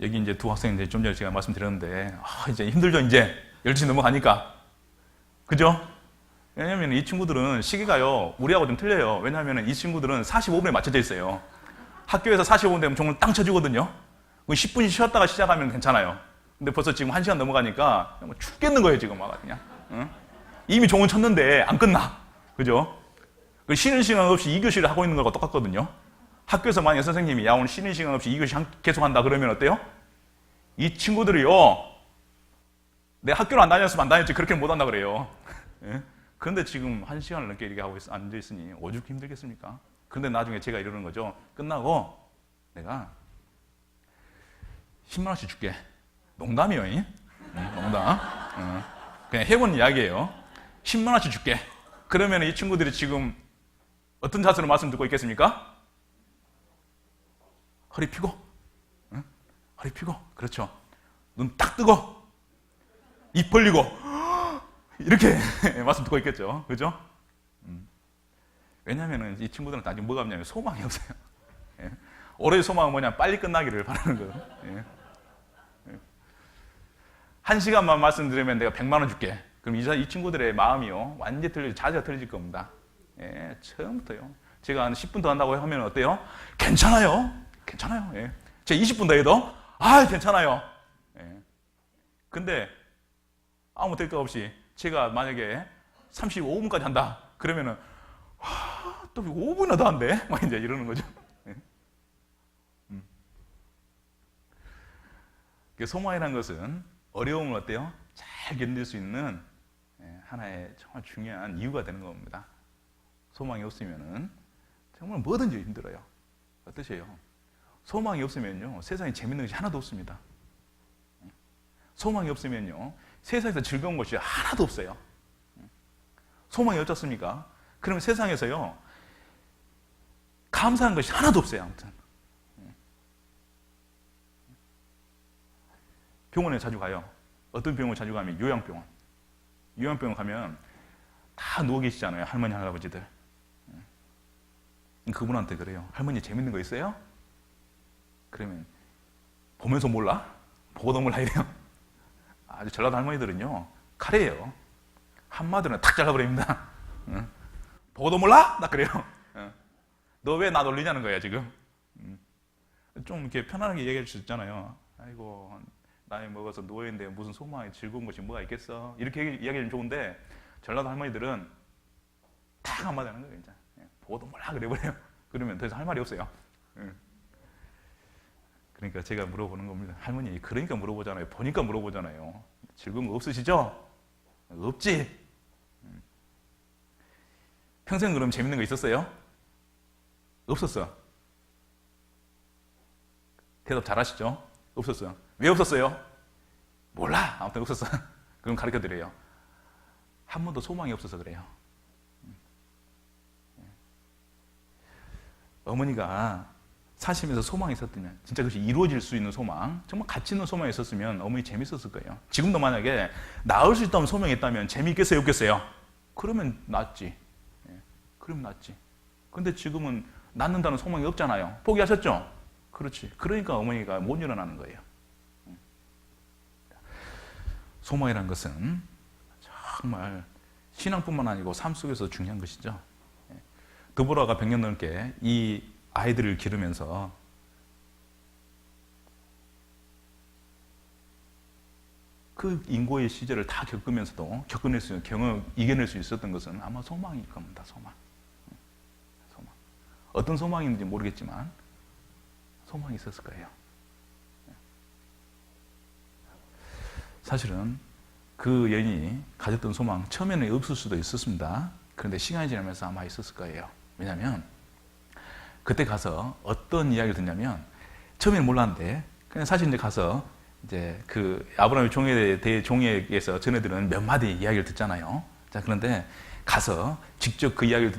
여기 이제 두 학생 이제 좀 전에 제가 말씀드렸는데, 이제 힘들죠. 이제 12시 넘어가니까. 그죠? 왜냐하면 이 친구들은 시기가요, 우리하고 좀 틀려요. 왜냐하면 이 친구들은 45분에 맞춰져 있어요. 학교에서 45분 되면 종을 땅 쳐주거든요. 10분 쉬었다가 시작하면 괜찮아요. 근데 벌써 지금 1시간 넘어가니까 죽겠는 거예요, 지금 막 그냥. 응? 이미 종은 쳤는데 안 끝나. 그죠? 쉬는 시간 없이 2교시를 하고 있는 거가 똑같거든요. 학교에서 만약에 선생님이 야, 오늘 쉬는 시간 없이 2교시 계속 한다 그러면 어때요? 이 친구들이요, 내 학교를 안 다녔으면 안 다녔지 그렇게 못 한다 그래요. 예? 그런데 지금 1시간을 넘게 이렇게 하고 앉아있으니 오죽 힘들겠습니까? 그런데 나중에 제가 이러는 거죠. 끝나고 내가 10만 원씩 줄게. 농담이요. 농담. 그냥 해본 이야기예요. 10만 원씩 줄게. 그러면 이 친구들이 지금 어떤 자세로 말씀 듣고 있겠습니까? 허리 펴고, 허리 펴고, 그렇죠. 눈 딱 뜨고, 입 벌리고, 이렇게 말씀 듣고 있겠죠. 그죠? 왜냐하면 이 친구들은 나중에 뭐가 없냐면 소망이 없어요. 예. 올해의 소망은 뭐냐? 빨리 끝나기를 바라는 거예요. 예. 1시간만 말씀드리면 내가 100만 원 줄게. 그럼 이 친구들의 마음이요, 완전히 틀려져, 자세가 틀려질 겁니다. 예, 처음부터요. 제가 한 10분 더 한다고 하면 어때요? 괜찮아요. 괜찮아요. 예. 제가 20분 더 해도, 괜찮아요. 예. 근데 아무 대가 없이 제가 만약에 35분까지 한다. 그러면은, 또 5분이나 더 한대? 막 이제 이러는 거죠. 예. 소망이라는 것은 어려움을 어때요? 잘 견딜 수 있는 하나의 정말 중요한 이유가 되는 겁니다. 소망이 없으면은 정말 뭐든지 힘들어요. 어떠세요? 소망이 없으면요, 세상에 재밌는 것이 하나도 없습니다. 소망이 없으면요, 세상에서 즐거운 것이 하나도 없어요. 소망이 어떻습니까? 그러면 세상에서요, 감사한 것이 하나도 없어요. 아무튼 병원에 자주 가요. 어떤 병원 자주 가면 요양병원. 요양병원 가면 다 누워 계시잖아요. 할머니, 할아버지들. 그분한테 그래요. 할머니 재밌는 거 있어요? 그러면 보면서 몰라? 보고도 몰라 이래요. 아주 전라도 할머니들은요, 칼이에요. 한마디로 탁 잘라버립니다. 보고도 몰라? 나 그래요. 너 왜 나 놀리냐는 거야 지금. 좀 이렇게 편안하게 얘기할 수 있잖아요. 아이고, 나이 먹어서 누워있는데 무슨 소망이 즐거운 것이 뭐가 있겠어? 이렇게 이야기하면 좋은데, 전라도 할머니들은 탁 한마디 하는 거예요. 진짜. 보고도 몰라 그래버려요. 그러면 더 이상 할 말이 없어요. 그러니까 제가 물어보는 겁니다. 할머니, 그러니까 물어보잖아요. 보니까 물어보잖아요. 즐거운 거 없으시죠? 없지? 평생 그럼 재밌는 거 있었어요? 없었어. 대답 잘하시죠? 없었어요. 왜 없었어요? 몰라. 아무튼 없었어. 그럼 가르쳐 드려요. 한 번도 소망이 없어서 그래요. 어머니가 사시면서 소망이 있었다면, 진짜 그것이 이루어질 수 있는 소망, 정말 가치 있는 소망이 있었으면 어머니 재밌었을 거예요. 지금도 만약에 나을 수 있다면 소망이 있다면 재미있겠어요, 없겠어요? 그러면 낫지. 그러면 낫지. 근데 지금은 낫는다는 소망이 없잖아요. 포기하셨죠? 그렇지. 그러니까 어머니가 못 일어나는 거예요. 소망이라는 것은 정말 신앙뿐만 아니고 삶 속에서 중요한 것이죠. 드보라가 100년 넘게 이 아이들을 기르면서 그 인고의 시절을 다 겪으면서도 이겨낼 수 있었던 것은 아마 소망일 겁니다. 소망. 어떤 소망인지 모르겠지만 소망이 있었을 거예요. 사실은 그 여인이 가졌던 소망, 처음에는 없을 수도 있었습니다. 그런데 시간이 지나면서 아마 있었을 거예요. 왜냐하면 그때 가서 어떤 이야기를 듣냐면, 처음에는 몰랐는데 그냥 사실 이제 가서 이제 그 아브라함의 종에게서 전해들은 몇 마디 이야기를 듣잖아요. 자, 그런데 가서 직접 그 이야기를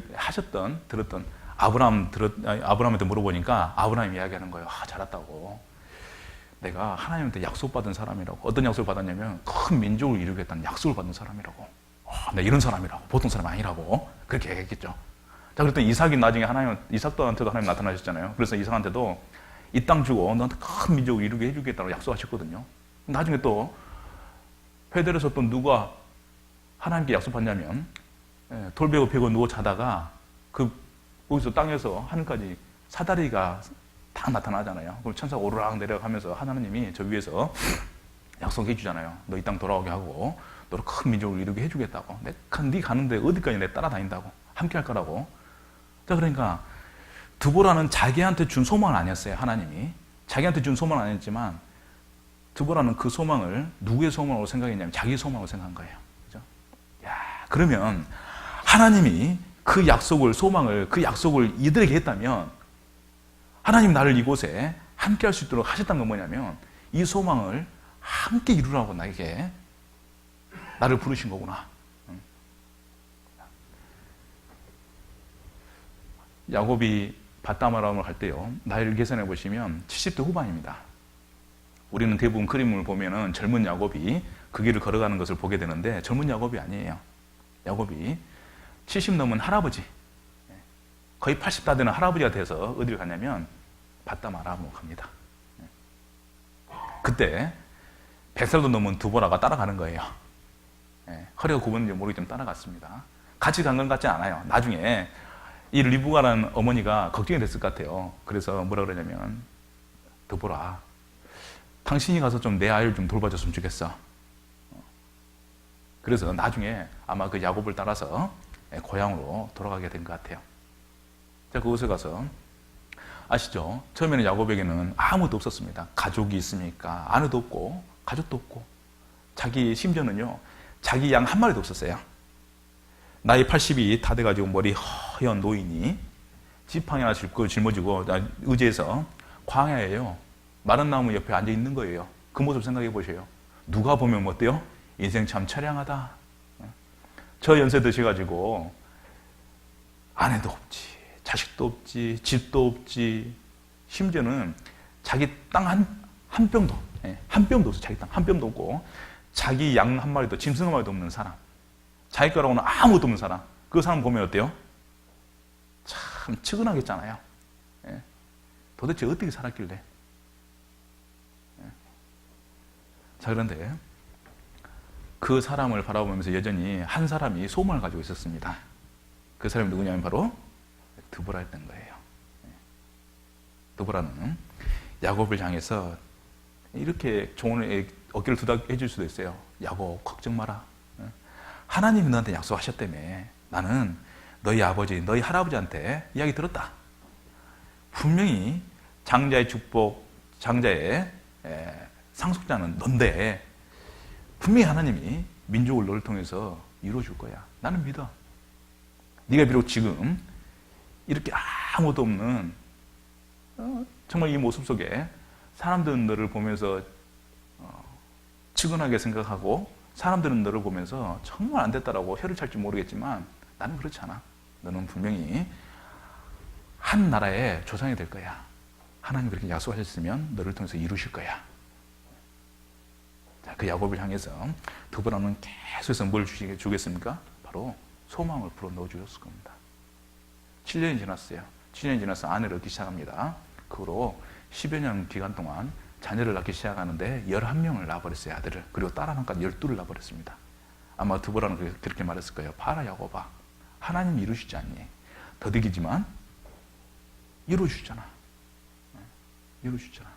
들었던 아브라함한테 물어보니까 아브라함이 이야기하는 거예요. 잘 왔다고. 내가 하나님한테 약속받은 사람이라고. 어떤 약속을 받았냐면 큰 민족을 이루겠다는 약속을 받은 사람이라고. 내가 이런 사람이라고. 보통 사람 아니라고. 그렇게 얘기했겠죠. 자, 그랬더니 이삭이 나중에 이삭한테도 하나님 나타나셨잖아요. 그래서 이삭한테도 이 땅 주고 너한테 큰 민족을 이루게 해주겠다고 약속하셨거든요. 나중에 또 회들에서 또 누가 하나님께 약속받냐면, 돌베고 베고 누워 자다가 거기서 땅에서 하늘까지 사다리가 딱 나타나잖아요. 그럼 천사가 오르락 내려가면서 하나님이 저 위에서 약속해 주잖아요. 너 이 땅 돌아오게 하고 너를 큰 민족을 이루게 해주겠다고. 네 가는데 어디까지 내 따라다닌다고. 함께 할 거라고. 자, 그러니까 드보라는 자기한테 준 소망은 아니었어요. 하나님이 자기한테 준 소망은 아니었지만 드보라는 그 소망을 누구의 소망으로 생각했냐면 자기의 소망으로 생각한 거예요. 그죠? 그러면 하나님이 그 약속을 이들에게 했다면, 하나님 나를 이곳에 함께 할 수 있도록 하셨다는 건 뭐냐면, 이 소망을 함께 이루라고 나를 부르신 거구나. 야곱이 밧다마람을 갈 때요, 나이를 계산해 보시면 70대 후반입니다. 우리는 대부분 그림을 보면은 젊은 야곱이 그 길을 걸어가는 것을 보게 되는데, 젊은 야곱이 아니에요. 야곱이 70 넘은 할아버지, 거의 80 다 되는 할아버지가 돼서 어디를 가냐면 밧다마람으로 갑니다. 그때 100살도 넘은 드보라가 따라가는 거예요. 허리가 굽었는지 모르겠지만 따라갔습니다. 같이 간 것 같지 않아요. 나중에 이 리브가라는 어머니가 걱정이 됐을 것 같아요. 그래서 뭐라 그러냐면, 드보라, 당신이 가서 좀 내 아이를 좀 돌봐줬으면 좋겠어. 그래서 나중에 아마 그 야곱을 따라서 고향으로 돌아가게 된 것 같아요. 자, 그곳에 가서 아시죠? 처음에는 야곱에게는 아무도 없었습니다. 가족이 있습니까? 아내도 없고 가족도 없고, 심지어는요, 자기 양 한 마리도 없었어요. 나이 80이 다 돼가지고 머리 허연 노인이 지팡이 하나 짊어지고 의지해서 광야에요, 마른 나무 옆에 앉아 있는 거예요. 그 모습 생각해 보세요. 누가 보면 어때요? 인생 참 처량하다. 저 연세 드셔가지고 아내도 없지, 자식도 없지, 집도 없지, 심지어는 자기 땅 한 뼘도 없어. 자기 땅 한 뼘도 없고, 자기 양 한 마리도, 짐승 한 마리도 없는 사람, 자기 거라고는 아무것도 없는 사람, 그 사람 보면 어때요? 참 측은하겠잖아요. 도대체 어떻게 살았길래? 자, 그런데 그 사람을 바라보면서 여전히 한 사람이 소망을 가지고 있었습니다. 그 사람이 누구냐면 바로 드보라였던 거예요. 드보라는 야곱을 향해서 이렇게 조언을, 어깨를 두닥 해줄 수도 있어요. 야곱, 걱정 마라. 하나님이 너한테 약속하셨다며. 나는 너희 아버지, 너희 할아버지한테 이야기 들었다. 분명히 장자의 축복, 장자의 상속자는 넌데, 분명히 하나님이 민족을 너를 통해서 이루어줄 거야. 나는 믿어. 네가 비록 지금 이렇게 아무것도 없는 정말 이 모습 속에 사람들은 너를 보면서 측은하게 생각하고, 사람들은 너를 보면서 정말 안 됐다라고 혀를 찰지 모르겠지만, 나는 그렇지 않아. 너는 분명히 한 나라의 조상이 될 거야. 하나님이 그렇게 약속하셨으면 너를 통해서 이루실 거야. 자, 그 야곱을 향해서 드보라는 계속해서 뭘 주겠습니까? 바로 소망을 불어 넣어 주셨을 겁니다. 7년이 지났어요. 7년이 지나서 아내를 얻기 시작합니다. 그 후로 10여 년 기간 동안 자녀를 낳기 시작하는데 11명을 낳아버렸어요, 아들을. 그리고 딸 하나까지 12를 낳아버렸습니다. 아마 드보라는 그렇게 말했을 거예요. 봐라, 야곱아. 하나님 이루시지 않니? 더디기지만 이루어주잖아. 이루어주잖아.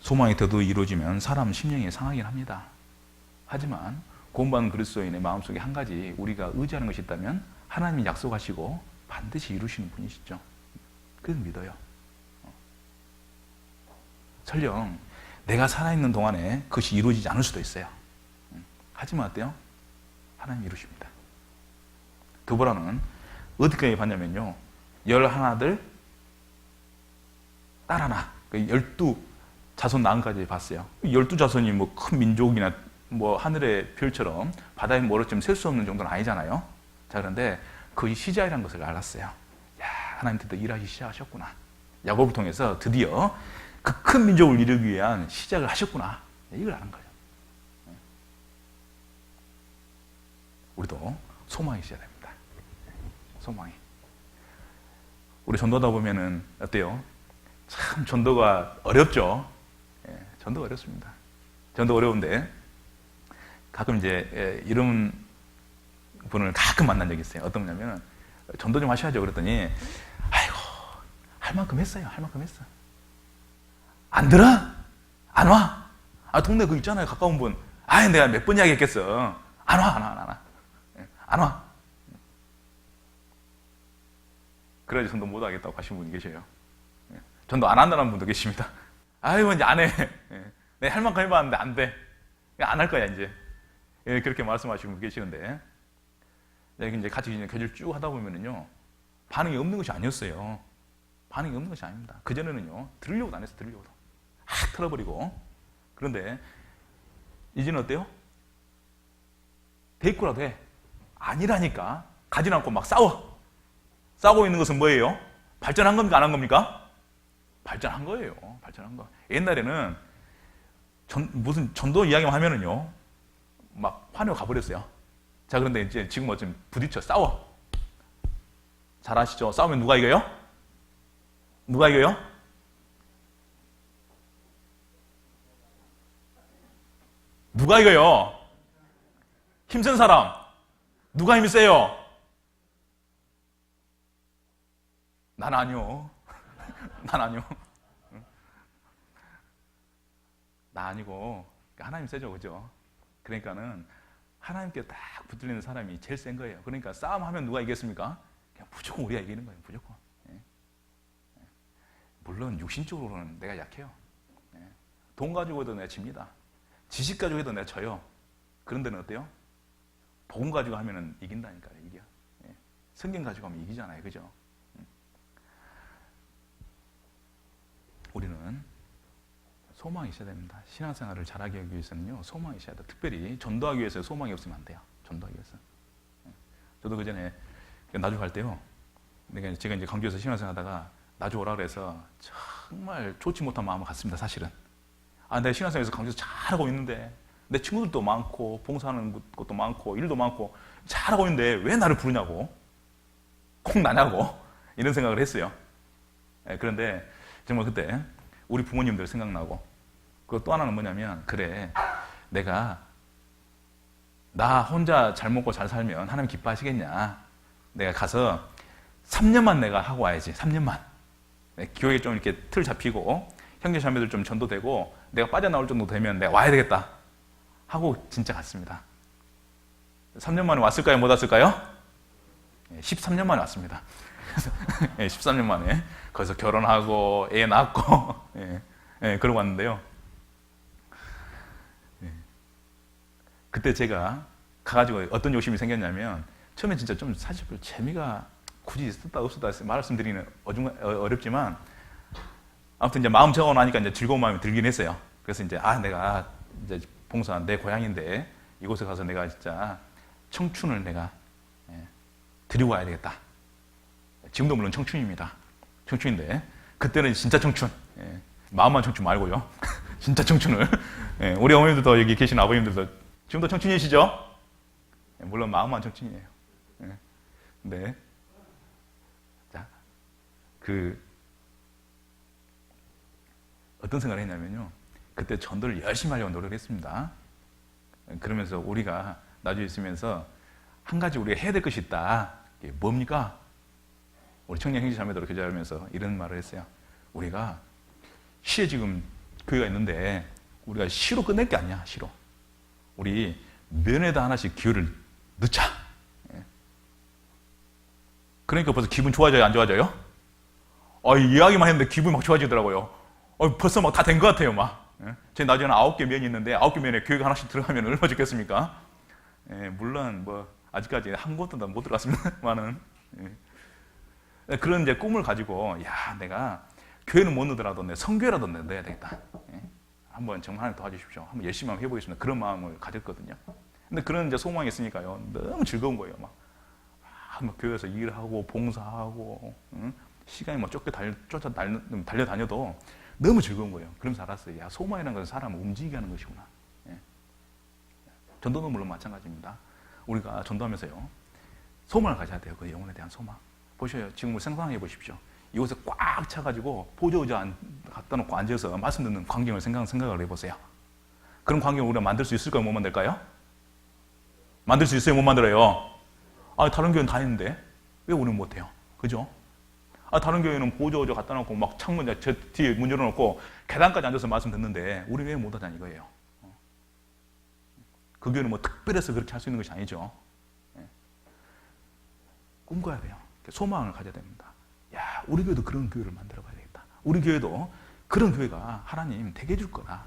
소망이 더도 이루어지면 사람 심령이 상하긴 합니다. 하지만 구원받은 그리스도인의 마음속에 한 가지 우리가 의지하는 것이 있다면 하나님이 약속하시고 반드시 이루시는 분이시죠. 그건 믿어요. 설령 내가 살아있는 동안에 그것이 이루어지지 않을 수도 있어요. 하지만 어때요? 하나님 이루십니다. 드보라는 어디까지 봤냐면요, 11들, 딸 하나, 12 자손 낳은까지 봤어요. 12자손이 뭐 큰 민족이나 뭐 하늘의 별처럼 바다의 모래처럼 셀 수 없는 정도는 아니잖아요. 자, 그런데 그 시작이라는 것을 알았어요. 야, 하나님 드디어 일하기 시작하셨구나. 야곱을 통해서 드디어 그 큰 민족을 이루기 위한 시작을 하셨구나. 이걸 아는 거죠. 우리도 소망이 있어야 됩니다. 소망이. 우리 전도하다 보면은 어때요? 참 전도가 어렵죠. 전도가 어렵습니다. 전도 어려운데 가끔 이제 이런 분을 가끔 만난 적이 있어요. 어떤 분이냐면 전도 좀 하셔야죠. 그랬더니 아이고 할 만큼 했어요. 할 만큼 했어. 안 들어? 안 와? 아, 동네 그 있잖아요. 가까운 분. 아, 내가 몇 번 이야기했겠어. 안 와, 안 와, 안 와. 안 와. 그래야지 전도 못 하겠다고 하신 분이 계셔요. 전도 안 한다는 분도 계십니다. 아이고, 이제 안 해. 내가 할 만큼 해봤는데 안 돼. 안 할 거야, 이제. 그렇게 말씀하시는 분 계시는데. 이제 같이 교제를 쭉 하다 보면은요, 반응이 없는 것이 아니었어요. 반응이 없는 것이 아닙니다. 그전에는요, 들으려고도 안 했어, 들으려고도. 확 털어버리고. 그런데, 이제는 어때요? 대꾸라도 해. 아니라니까. 가지 않고 막 싸워. 싸우고 있는 것은 뭐예요? 발전한 겁니까? 안 한 겁니까? 발전한 거예요. 발전한 거. 옛날에는 무슨 전도 이야기만 하면은요, 막 화내고 가버렸어요. 자, 그런데 이제 지금 어쩜 부딪혀 싸워. 잘 아시죠? 싸우면 누가 이겨요? 누가 이겨요? 누가 이겨요? 힘센 사람. 누가 힘이 세요? 난 아니요. 난 아니요. 나 아니고 하나님 세죠, 그죠? 그러니까는 하나님께 딱 붙들리는 사람이 제일 센 거예요. 그러니까 싸움하면 누가 이겼습니까? 그냥 무조건 우리가 이기는 거예요, 무조건. 물론 육신적으로는 내가 약해요. 돈 가지고 해도 내가 집니다. 지식 가지고 해도 내가 져요. 그런 데는 어때요? 복음 가지고 하면은 이긴다니까요, 이겨. 성경 가지고 하면 이기잖아요, 그죠? 우리는 소망이 있어야 됩니다. 신앙생활을 잘하기 위해서는요, 소망이 있어야 돼요. 특별히 전도하기 위해서 소망이 없으면 안 돼요. 전도하기 위해서. 저도 그 전에 나주 갈 때요, 제가 이제 광주에서 신앙생활 하다가 나주 오라 그래서 정말 좋지 못한 마음을 갖습니다, 사실은. 아, 내가 신앙생활에서 광주에서 잘하고 있는데, 내 친구들도 많고, 봉사하는 것도 많고, 일도 많고, 잘하고 있는데 왜 나를 부르냐고, 꼭 나냐고, 이런 생각을 했어요. 그런데 정말 그때 우리 부모님들 생각나고, 그리고 또 하나는 뭐냐면, 그래, 내가 나 혼자 잘 먹고 잘 살면 하나님 기뻐하시겠냐. 내가 가서 3년만 내가 하고 와야지. 3년만. 교회에 좀 이렇게 틀 잡히고 형제 자매들 좀 전도되고 내가 빠져나올 정도 되면 내가 와야 되겠다 하고 진짜 갔습니다. 3년 만에 왔을까요? 못 왔을까요? 13년 만에 왔습니다. 13년 만에 거기서 결혼하고 애 낳고 그러고 왔는데요. 그때 제가 가가지고 어떤 욕심이 생겼냐면, 처음에 진짜 좀 사실 별 재미가 굳이 있었다 없었다 말씀드리는 어렵지만, 아무튼 이제 마음 적어놓으니까 이제 즐거운 마음이 들긴 했어요. 그래서 이제 내가 이제 봉사 내 고향인데 이곳에 가서 내가 진짜 청춘을 내가 드리고 와야 되겠다. 지금도 물론 청춘입니다. 청춘인데 그때는 진짜 청춘. 예. 마음만 청춘 말고요. 진짜 청춘을. 예. 우리 어머님들도 여기 계신 아버님들도 지금도 청춘이시죠? 예. 물론 마음만 청춘이에요. 예. 네. 자, 어떤 생각을 했냐면요. 그때 전도를 열심히 하려고 노력을 했습니다. 그러면서 우리가 나중에 있으면서 한 가지 우리가 해야 될 것이 있다. 이게 뭡니까? 우리 청년 형제 자매들로 교제하면서 이런 말을 했어요. 우리가 시에 지금 교회가 있는데 우리가 시로 끝낼 게 아니야. 시로. 우리 면에다 하나씩 기호를 넣자. 그러니까 벌써 기분 좋아져요? 안 좋아져요? 이야기만 했는데 기분이 막 좋아지더라고요. 벌써 막 다 된 것 같아요, 막. 제 나중에는 9개 면이 있는데 9개 면에 교회가 하나씩 들어가면 얼마나 좋겠습니까? 물론 아직까지 한 곳도 못 들어갔습니다만은 그런 이제 꿈을 가지고 내가 교회는 못 넣더라도 내 성교회라도 넣어야 되겠다. 한번 정말 하나님 도와주십시오. 한번 열심히 한번 해보겠습니다. 그런 마음을 가졌거든요. 근데 그런 이제 소망이 있으니까요. 너무 즐거운 거예요, 막 교회에서 일하고 봉사하고 시간이 막 달려다녀도 너무 즐거운 거예요. 그러면서 알았어요. 소망이라는 것은 사람을 움직이게 하는 것이구나. 전도도 물론 마찬가지입니다. 우리가 전도하면서요. 소망을 가져야 돼요. 그 영혼에 대한 소망. 보셔요. 지금 생각해 보십시오. 이곳에 꽉 차가지고 보조의자 갖다 놓고 앉아서 말씀 듣는 광경을 생각을 해보세요. 그런 광경을 우리가 만들 수 있을까요? 못 만들까요? 만들 수 있어요? 못 만들어요? 다른 교회는 다 있는데 왜 우리는 못해요? 그죠? 다른 교회는 보조의자 갖다 놓고 막 창문 저 뒤에 문 열어놓고 계단까지 앉아서 말씀 듣는데 우리 왜 못하냐 이거예요. 그 교회는 뭐 특별해서 그렇게 할 수 있는 것이 아니죠. 꿈꿔야 돼요. 소망을 가져야 됩니다. 우리 교회도 그런 교회를 만들어 봐야 되겠다. 우리 교회도 그런 교회가 하나님 되게 해줄 거다.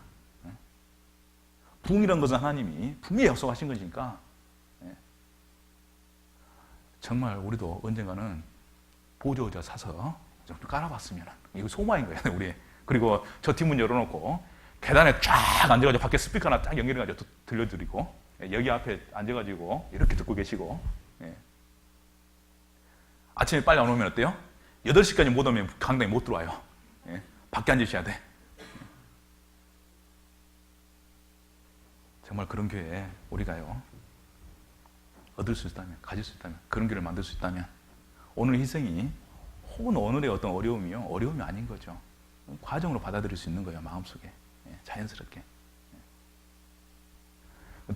부흥이란 것은 하나님이 분명히 약속하신 것이니까 정말 우리도 언젠가는 보조의자 사서 좀 깔아봤으면 이거 소망인 거예요. 우리. 그리고 저 뒷문 열어놓고 계단에 쫙 앉아가지고 밖에 스피커 하나 쫙 연결해가지고 들려드리고 여기 앞에 앉아가지고 이렇게 듣고 계시고 아침에 빨리 안 오면 어때요? 8시까지 못 오면 강당에 못 들어와요. 밖에 앉으셔야 돼. 정말 그런 교회 우리가요 얻을 수 있다면, 가질 수 있다면, 그런 교회를 만들 수 있다면 오늘 희생이 혹은 오늘의 어떤 어려움이요 어려움이 아닌 거죠. 과정으로 받아들일 수 있는 거예요. 마음속에 자연스럽게.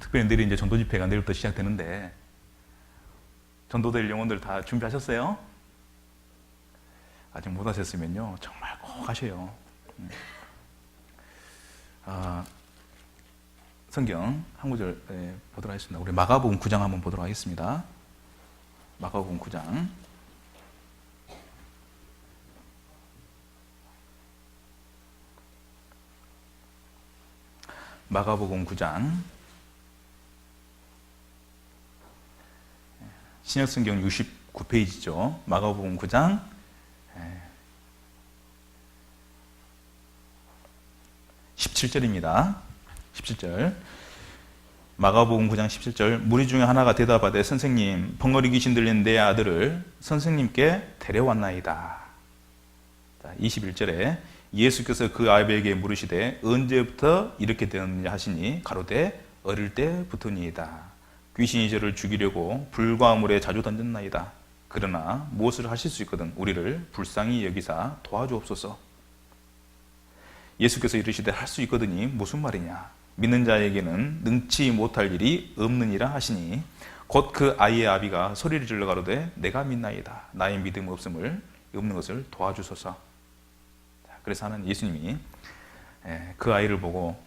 특별히 내일 이제 전도 집회가 내일부터 시작되는데 전도될 영혼들 다 준비하셨어요? 아직 못 하셨으면요 정말 꼭 하셔요. 성경 한 구절 보도록 하겠습니다. 우리 마가복음 9장 한번 보도록 하겠습니다. 마가복음 9장 마가복음 9장 신약성경 69페이지죠. 마가복음 9장 17절입니다. 17절 마가복음 9장 17절 무리 중에 하나가 대답하되 선생님 벙어리 귀신 들린 내 아들을 선생님께 데려왔나이다. 21절에 예수께서 그 아이에게 물으시되 언제부터 이렇게 되었느냐 하시니 가로되 어릴 때부터니이다. 귀신이 저를 죽이려고 불과 물에 자주 던졌나이다. 그러나 무엇을 하실 수 있거든 우리를 불쌍히 여기사 도와주옵소서. 예수께서 이르시되 할 수 있거든이 무슨 말이냐. 믿는 자에게는 능치 못할 일이 없느니라 하시니 곧 그 아이의 아비가 소리를 질러 가로되 내가 믿나이다. 나의 믿음 없는 것을 도와주소서. 그래서 하는 예수님이 그 아이를 보고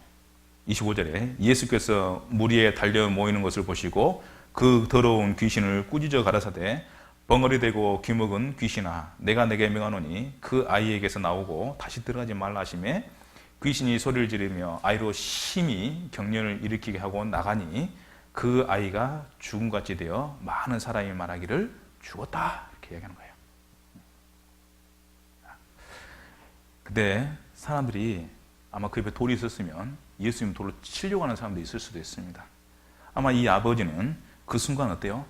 25절에 예수께서 무리에 달려 모이는 것을 보시고 그 더러운 귀신을 꾸짖어 가라사대 벙어리 되고 귀먹은 귀신아 내가 내게 명하노니 그 아이에게서 나오고 다시 들어가지 말라 하시매 귀신이 소리를 지르며 아이로 심히 경련을 일으키게 하고 나가니 그 아이가 죽음같이 되어 많은 사람이 말하기를 죽었다 이렇게 얘기하는 거예요. 근데 사람들이 아마 그 옆에 돌이 있었으면 예수님 돌로 치려고 하는 사람도 있을 수도 있습니다. 아마 이 아버지는 그 순간 어때요?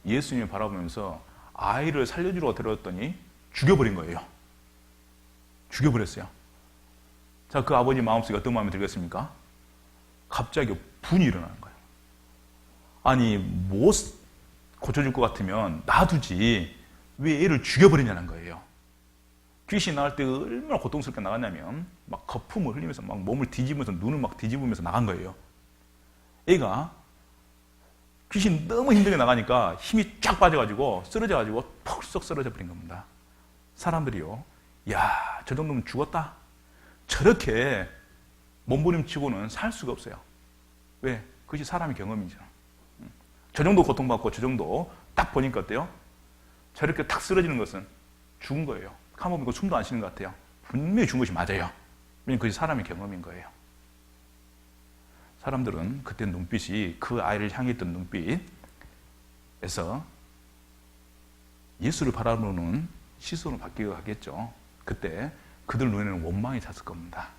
예수님을 바라보면서 아이를 살려주러 데려왔더니 죽여버린 거예요. 죽여버렸어요. 자, 그 아버지 마음속에 어떤 마음이 들겠습니까? 갑자기 분이 일어나는 거예요. 아니, 못 고쳐줄 것 같으면 놔두지 왜 애를 죽여버리냐는 거예요. 귀신 나갈 때 얼마나 고통스럽게 나갔냐면 막 거품을 흘리면서 막 몸을 뒤집으면서 눈을 막 뒤집으면서 나간 거예요. 애가 귀신 너무 힘들게 나가니까 힘이 쫙 빠져가지고 쓰러져가지고 퍽썩 쓰러져 버린 겁니다. 사람들이요, 야, 저 정도면 죽었다. 저렇게 몸부림치고는 살 수가 없어요. 왜? 그것이 사람의 경험이죠. 저 정도 고통받고 저 정도 딱 보니까 어때요? 저렇게 탁 쓰러지는 것은 죽은 거예요. 가만 보니까 숨도 안 쉬는 것 같아요. 분명히 죽은 것이 맞아요. 왜냐면 그것이 사람의 경험인 거예요. 사람들은 그때 눈빛이 그 아이를 향해 있던 눈빛에서 예수를 바라보는 시선으로 바뀌어가겠죠. 그때 그들 눈에는 원망이 찼을 겁니다.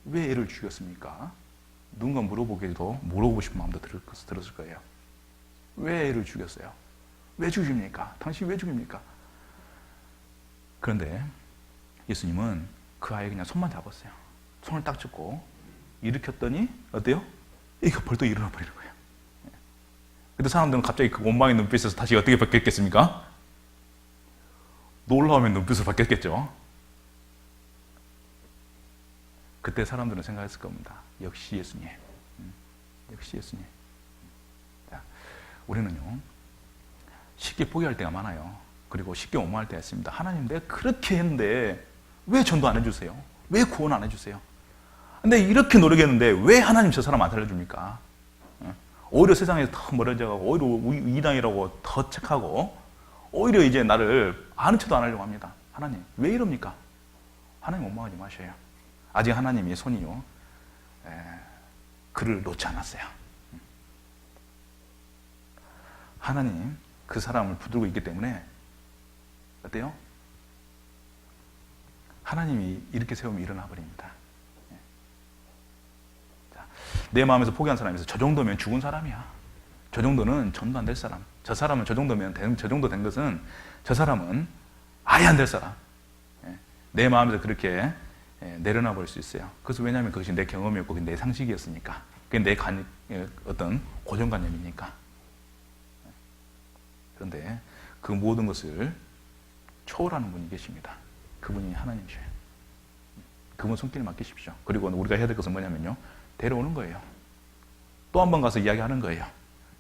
왜 애를 죽였습니까? 누군가 물어보고 싶은 마음도 들었을 거예요. 왜 애를 죽였어요? 왜 죽입니까? 당신 왜 죽입니까? 그런데 예수님은 그 아이 그냥 손만 잡았어요. 손을 딱 잡고 일으켰더니 어때요? 이거 벌떡 일어나 버리는 거예요. 근데 사람들은 갑자기 그 원망의 눈빛에서 다시 어떻게 바뀌었겠습니까? 놀라움의 눈빛으로 바뀌었겠죠. 그때 사람들은 생각했을 겁니다. 역시 예수님. 역시 예수님. 자, 우리는요, 쉽게 포기할 때가 많아요. 그리고 쉽게 원망할 때가 있습니다. 하나님, 내가 그렇게 했는데 왜 전도 안 해주세요? 왜 구원 안 해주세요? 근데 이렇게 노력했는데 왜 하나님 저 사람 안 살려줍니까? 오히려 세상에서 더 멀어져가고 오히려 이당이라고 더 착하고 오히려 이제 나를 아는 척도 안 하려고 합니다. 하나님, 왜 이럽니까? 하나님 원망하지 마셔요. 아직 하나님의 손이요, 그를 놓지 않았어요. 하나님 그 사람을 붙들고 있기 때문에 어때요? 하나님이 이렇게 세우면 일어나 버립니다. 자, 내 마음에서 포기한 사람에서 저 정도면 죽은 사람이야. 저 정도는 전도 안 될 사람. 저 사람은 저 정도면 저 정도 된 것은 저 사람은 아예 안 될 사람. 내 마음에서 그렇게 내려놔 버릴 수 있어요. 그래서 왜냐하면 그것이 내 경험이었고 내 상식이었으니까. 그게 내 어떤 고정관념이니까. 그런데 그 모든 것을 초월하는 분이 계십니다. 그분이 하나님이셔요. 그분 손길을 맡기십시오. 그리고 우리가 해야 될 것은 뭐냐면요, 데려오는 거예요. 또 한 번 가서 이야기하는 거예요.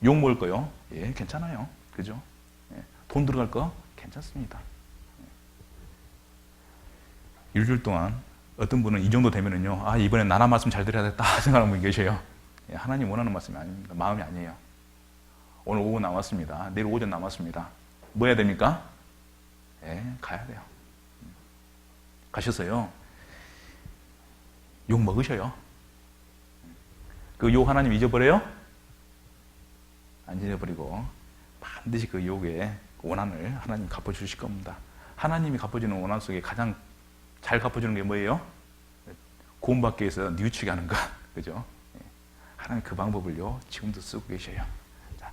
욕 먹을 거요? 예, 괜찮아요. 그죠? 예, 돈 들어갈 거? 괜찮습니다. 일주일 동안 어떤 분은 이 정도 되면은요, 아, 이번엔 나라 말씀 잘 드려야겠다 생각하는 분이 계셔요. 예, 하나님 원하는 말씀이 아닙니다. 마음이 아니에요. 오늘 오후 남았습니다. 내일 오전 남았습니다. 뭐 해야 됩니까? 예, 가야 돼요. 가셔서요, 욕 먹으셔요. 그 욕 하나님 잊어버려요? 안 잊어버리고 반드시 그 욕의 원한을 하나님 갚아주실 겁니다. 하나님이 갚아주는 원한 속에 가장 잘 갚아주는 게 뭐예요? 구원받기 위해서 뉘우치게 하는 것. 그죠? 하나님 그 방법을요, 지금도 쓰고 계셔요. 자,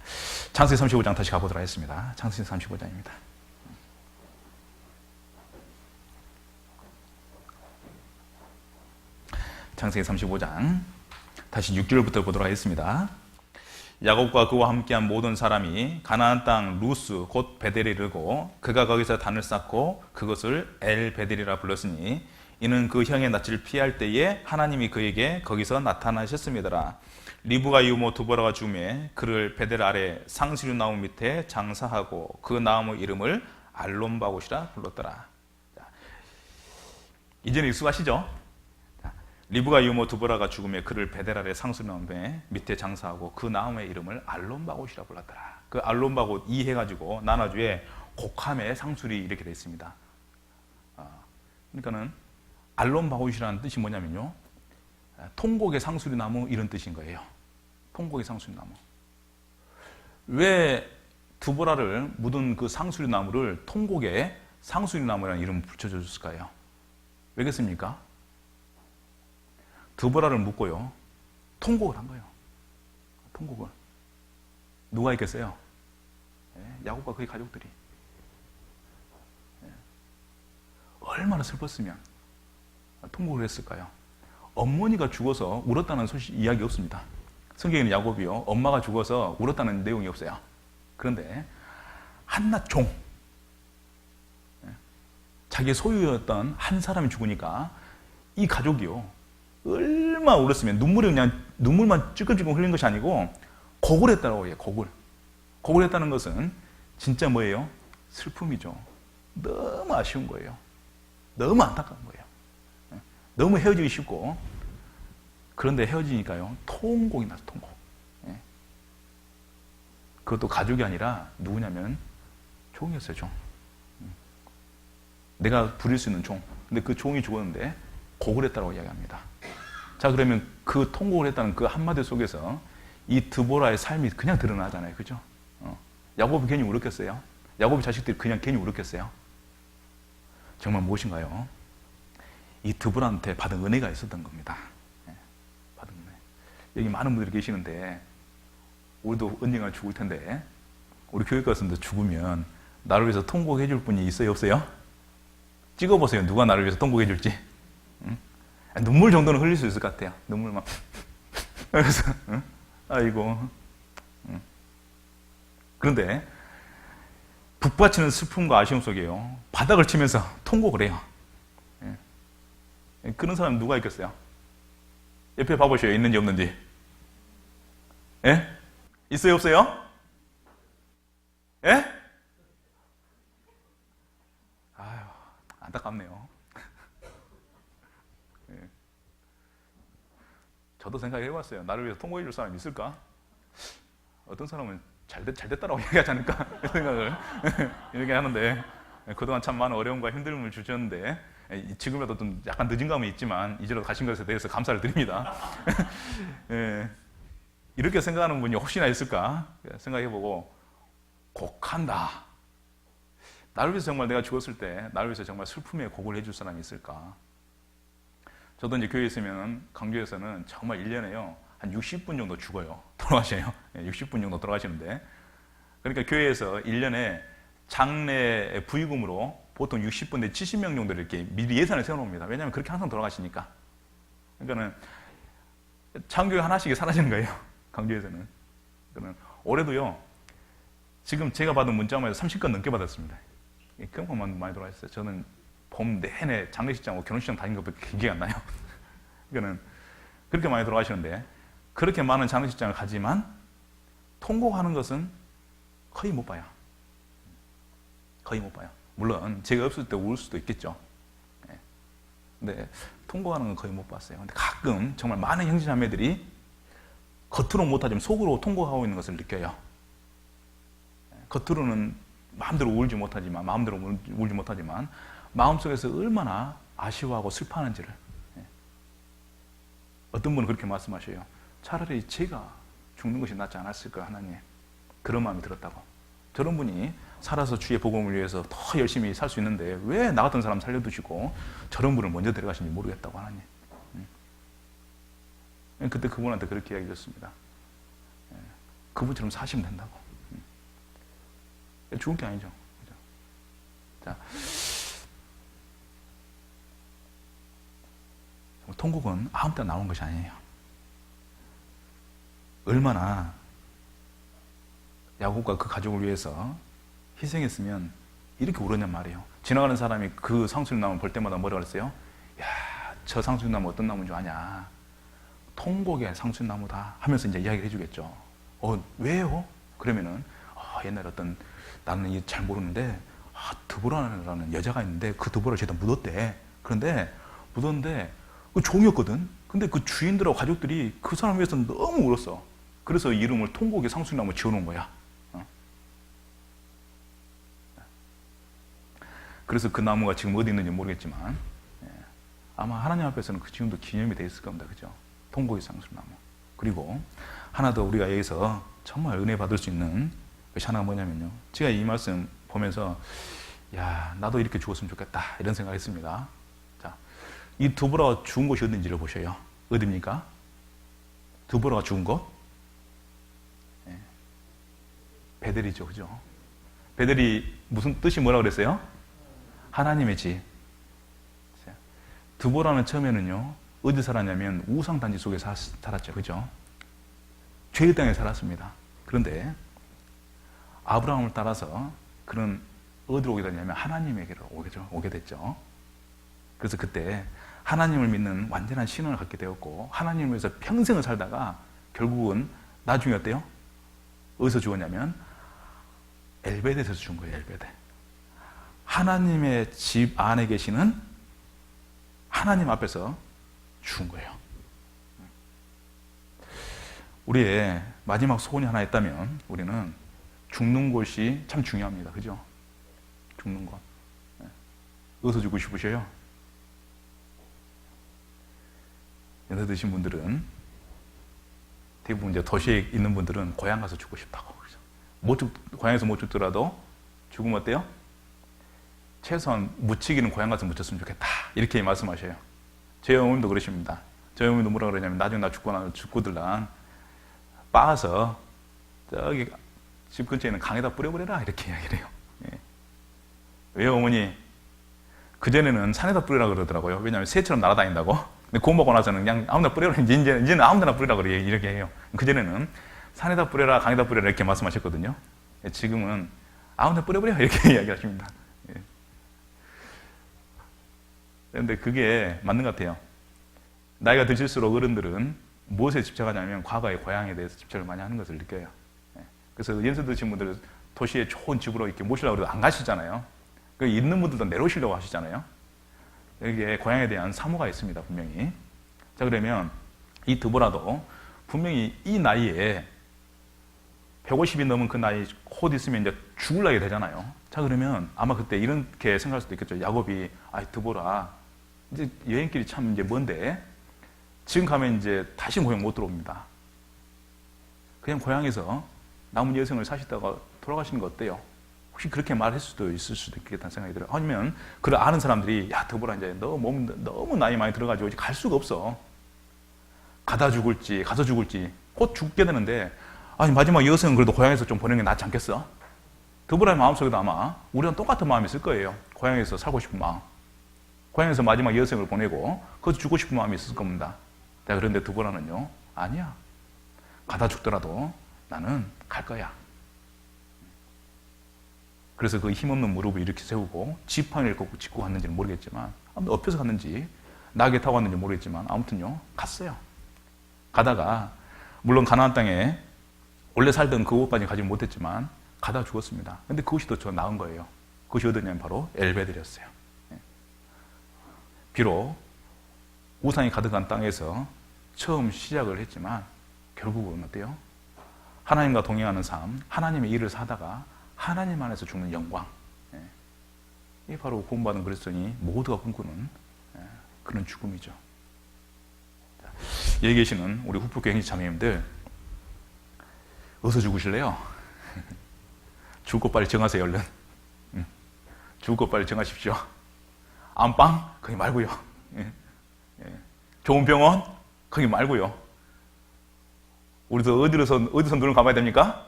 창세기 35장 다시 가보도록 하겠습니다. 창세기 35장입니다. 창세기 35장 다시 6절부터 보도록 하겠습니다. 야곱과 그와 함께한 모든 사람이 가나안 땅 루스 곧 베델에 이르고 그가 거기서 단을 쌓고 그것을 엘 베델이라 불렀으니 이는 그 형의 낯을 피할 때에 하나님이 그에게 거기서 나타나셨습니다. 리브가 이웃모 두보라가 죽음에 그를 베델 아래 상수리 나무 밑에 장사하고 그 나무 이름을 알론바곳이라 불렀더라. 자, 이제는 익숙하시죠? 리브가 이웃모 두보라가 죽음에 그를 베델 아래 상수리 나무 밑에 장사하고 그 나무의 이름을 알론바곳이라 불렀더라. 그 알론바곳 이해가지고 나눠주에 곡함의 상수리 이렇게 되어 있습니다. 그러니까는 알론바곳이라는 뜻이 뭐냐면요, 통곡의 상수리 나무 이런 뜻인 거예요. 통곡의 상수리 나무. 왜 두보라를 묻은 그 상수리 나무를 통곡의 상수리 나무라는 이름을 붙여줬을까요? 왜겠습니까? 두보라를 묻고요, 통곡을 한 거예요. 통곡을. 누가 있겠어요? 야곱과 그의 가족들이. 얼마나 슬펐으면 통곡을 했을까요? 어머니가 죽어서 울었다는 이야기 없습니다. 성경에는 야곱이요, 엄마가 죽어서 울었다는 내용이 없어요. 그런데 한낱 종, 자기의 소유였던 한 사람이 죽으니까 이 가족이요, 얼마나 울었으면 눈물만 찔끔찔끔 흘린 것이 아니고 고굴했다고 해요. 고굴했다는 것은 진짜 뭐예요? 슬픔이죠. 너무 아쉬운 거예요. 너무 안타까운 거예요. 너무 헤어지기 쉽고, 그런데 헤어지니까요, 통곡이 나서 통곡. 그것도 가족이 아니라 누구냐면 종이었어요. 종. 내가 부릴 수 있는 종. 근데 그 종이 죽었는데 고굴했다고 이야기합니다. 자, 그러면 그 통곡을 했다는 그 한마디 속에서 이 드보라의 삶이 그냥 드러나잖아요. 그죠? 야곱이 괜히 울었겠어요? 야곱의 자식들이 그냥 괜히 울었겠어요? 정말 무엇인가요? 이 드보라한테 받은 은혜가 있었던 겁니다. 받은 은혜. 여기 많은 분들이 계시는데 우리도 언젠가 죽을 텐데, 우리 교회 가서 죽으면 나를 위해서 통곡해 줄 분이 있어요, 없어요? 찍어보세요. 누가 나를 위해서 통곡해 줄지. 눈물 정도는 흘릴 수 있을 것 같아요. 눈물만. 그래서 아이고. 그런데 북받치는 슬픔과 아쉬움 속에요, 바닥을 치면서 통곡을 해요. 그런 사람 누가 있겠어요? 옆에 봐보셔요. 있는지 없는지. 예? 있어요, 없어요? 예? 아유, 안타깝네요. 예. 저도 생각해봤어요. 나를 위해서 통곡해 줄 사람이 있을까? 어떤 사람은 잘 됐다라고 얘기하지 않을까? 이런 생각을 이렇게 하는데, 그동안 참 많은 어려움과 힘듦을 주셨는데, 지금이라도 좀 약간 늦은 감은 있지만 이제라도 가신 것에 대해서 감사를 드립니다. 예. 이렇게 생각하는 분이 혹시나 있을까 생각해보고, 곡한다. 나를 위해서 정말 내가 죽었을 때 나를 위해서 정말 슬픔에 곡을 해줄 사람이 있을까? 저도 이제 교회에 있으면, 강주에서는 정말 1년에요 한 60분 정도 죽어요. 돌아가셔요. 60분 정도 돌아가시는데, 그러니까 교회에서 1년에 장례 부의금으로 보통 60분대 70명 정도를 이렇게 미리 예산을 세워놓습니다. 왜냐하면 그렇게 항상 돌아가시니까. 그러니까는 장교회 하나씩 사라지는 거예요. 강주에서는. 그러니까 올해도요, 지금 제가 받은 문자만 해서 30건 넘게 받았습니다. 그만큼 많이 돌아가셨어요. 저는 봄 내내 장례식장하고 결혼식장 다닌 것밖에 기억이 안 나요. 그러니까는 그렇게 많이 돌아가시는데, 그렇게 많은 장례식장을 가지만 통곡하는 것은 거의 못 봐요. 거의 못 봐요. 물론 제가 없을 때 울 수도 있겠죠. 근데 통곡하는 건 거의 못 봤어요. 근데 가끔 정말 많은 형제자매들이 겉으로 못하지만 속으로 통곡하고 있는 것을 느껴요. 겉으로는 마음대로 울지 못하지만 마음속에서 얼마나 아쉬워하고 슬퍼하는지를. 어떤 분은 그렇게 말씀하셔요. 차라리 제가 죽는 것이 낫지 않았을까, 하나님. 그런 마음이 들었다고. 저런 분이 살아서 주의 복음을 위해서 더 열심히 살 수 있는데 왜 나 같은 사람 살려두시고 저런 분을 먼저 데려가시는지 모르겠다고, 하나님. 그때 그분한테 그렇게 이야기했습니다. 그분처럼 사시면 된다고. 죽은 게 아니죠. 자, 통곡은 아무 때나 나오는 것이 아니에요. 얼마나 야곱과 그 가족을 위해서 희생했으면 이렇게 울었냔 말이에요. 지나가는 사람이 그 상수리나무 볼 때마다 뭐라 그랬어요? 야, 저 상수리나무 어떤 나무인 줄 아냐? 통곡의 상수리나무다 하면서 이제 이야기를 해주겠죠. 왜요? 그러면은 옛날에 나는 잘 모르는데 드보라라는 여자가 있는데 그 드보라를 죄다 묻었대. 그런데 묻었는데 그 종이었거든. 근데 그 주인들하고 가족들이 그 사람 위해서 너무 울었어. 그래서 이름을 통곡의 상수리나무 지어놓은 거야. 그래서 그 나무가 지금 어디 있는지 모르겠지만 아마 하나님 앞에서는 그 지금도 기념이 돼 있을 겁니다. 그죠? 통곡의 상수리나무. 그리고 하나 더 우리가 여기서 정말 은혜 받을 수 있는 것이 하나가 뭐냐면요, 제가 이 말씀 보면서 나도 이렇게 죽었으면 좋겠다 이런 생각을 했습니다. 자, 이 드보라가 죽은 곳이 어딘지를 보셔요. 어디입니까? 드보라가 죽은 곳? 베델이죠. 그죠? 베델이 무슨 뜻이 뭐라 그랬어요? 하나님의 집. 드보라는 처음에는요, 어디 살았냐면 우상단지 속에 살았죠. 그죠? 죄의 땅에 살았습니다. 그런데 아브라함을 따라서 그는 어디로 오게 됐냐면 하나님에게로 오게 됐죠. 그래서 그때 하나님을 믿는 완전한 신앙을 갖게 되었고, 하나님을 위해서 평생을 살다가 결국은 나중에 어때요? 어디서 죽었냐면 엘베데에서 죽은 거예요. 엘베데. 하나님의 집 안에 계시는 하나님 앞에서 죽은 거예요. 우리의 마지막 소원이 하나 있다면 우리는 죽는 곳이 참 중요합니다. 그죠? 죽는 곳. 어디서 죽고 싶으셔요? 연세 드신 분들은, 대부분 이제 도시에 있는 분들은 고향 가서 죽고 싶다고. 고향에서 못 죽더라도 죽으면 어때요? 최소한 묻히기는 고향 가서 묻혔으면 좋겠다. 이렇게 말씀하셔요. 저희 어머님도 그러십니다. 저희 어머님도 뭐라 그러냐면, 나중에 나 죽고들랑 빻아서 저기 집 근처에 있는 강에다 뿌려버려라. 이렇게 이야기를 해요. 예. 왜요, 어머니? 그전에는 산에다 뿌리라 그러더라고요. 왜냐하면 새처럼 날아다닌다고. 근데 구워 먹고 나서는 그냥 아무데나 뿌려라. 이제는 아무데나 뿌리라 그래. 이렇게 해요. 그전에는 산에다 뿌려라, 강에다 뿌려라 이렇게 말씀하셨거든요. 지금은 아무데나 뿌려버려. 이렇게 이야기하십니다. 예. 그런데 그게 맞는 것 같아요. 나이가 드실수록 어른들은 무엇에 집착하냐면 과거의 고향에 대해서 집착을 많이 하는 것을 느껴요. 예. 그래서 연세 드신 분들 도시에 좋은 집으로 이렇게 모시려고 해도 안 가시잖아요. 있는 분들도 내려오시려고 하시잖아요. 여기에 고향에 대한 사모가 있습니다, 분명히. 자, 그러면 이 드보라도 분명히 이 나이에 150이 넘은 그 나이 곧 있으면 이제 죽을 나이가 되잖아요. 자, 그러면 아마 그때 이렇게 생각할 수도 있겠죠. 야곱이, 드보라, 이제 여행길이 참 이제 먼데 지금 가면 이제 다시 고향 못 들어옵니다. 그냥 고향에서 남은 여생을 사시다가 돌아가시는 거 어때요? 혹시 그렇게 말할 수도 있을 수도 있겠다는 생각이 들어요. 아니면 그걸 아는 사람들이, 야, 드보라 이제 너 몸 너무 나이 많이 들어가지고 이제 갈 수가 없어. 가다 죽을지 가서 죽을지 곧 죽게 되는데, 아니 마지막 여생은 그래도 고향에서 좀 보내는 게 낫지 않겠어? 드보라의 마음속에도 아마 우리랑 똑같은 마음이 있을 거예요. 고향에서 살고 싶은 마음. 고향에서 마지막 여생을 보내고 거기서 죽고 싶은 마음이 있을 겁니다. 자, 그런데 드보라는요, 아니야. 가다 죽더라도 나는 갈 거야. 그래서 그 힘없는 무릎을 이렇게 세우고 지팡이를 짚고 갔는지는 모르겠지만, 아무튼 엎혀서 갔는지 나귀 타고 갔는지 모르겠지만 아무튼요, 갔어요. 가다가 물론 가나안 땅에 원래 살던 그곳까지 가지 못했지만 가다 죽었습니다. 근데 그것이 더 나은 거예요. 그것이 어디냐면 바로 엘베델이었어요. 비록 우상이 가득한 땅에서 처음 시작을 했지만 결국은 어때요? 하나님과 동행하는 삶, 하나님의 일을 사다가 하나님 안에서 죽는 영광. 이게 바로 구원받은 그리스도인이 모두가 꿈꾸는 그런 죽음이죠. 여기 계시는 우리 후프교 형제 자매님들, 어디서 죽으실래요? 죽을 것 빨리 정하세요, 얼른. 죽을 것 빨리 정하십시오. 안방? 거기 말고요. 좋은 병원? 거기 말고요. 우리도 어디서 눈을 감아야 됩니까?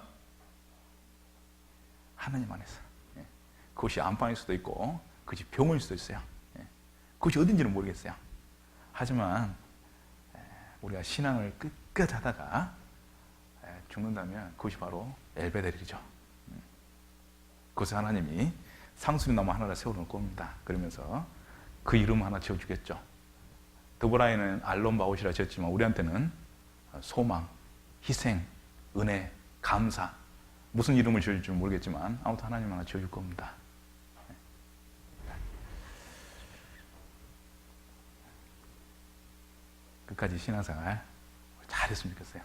하나님 안에서. 그것이 안방일 수도 있고 그것이 병원일 수도 있어요. 그것이 어딘지는 모르겠어요. 하지만 우리가 신앙을 끝까지 하다가 죽는다면 그것이 바로 엘베델이죠. 그것에 하나님이 상수리 나무 하나를 세워놓을 겁니다. 그러면서 그 이름 하나 지어주겠죠. 드보라에는 알론바웃이라 지었지만 우리한테는 소망, 희생, 은혜, 감사, 무슨 이름을 지어줄지 모르겠지만 아무튼 하나님 하나 지어줄 겁니다. 끝까지 신앙생활 잘했으면 좋겠어요.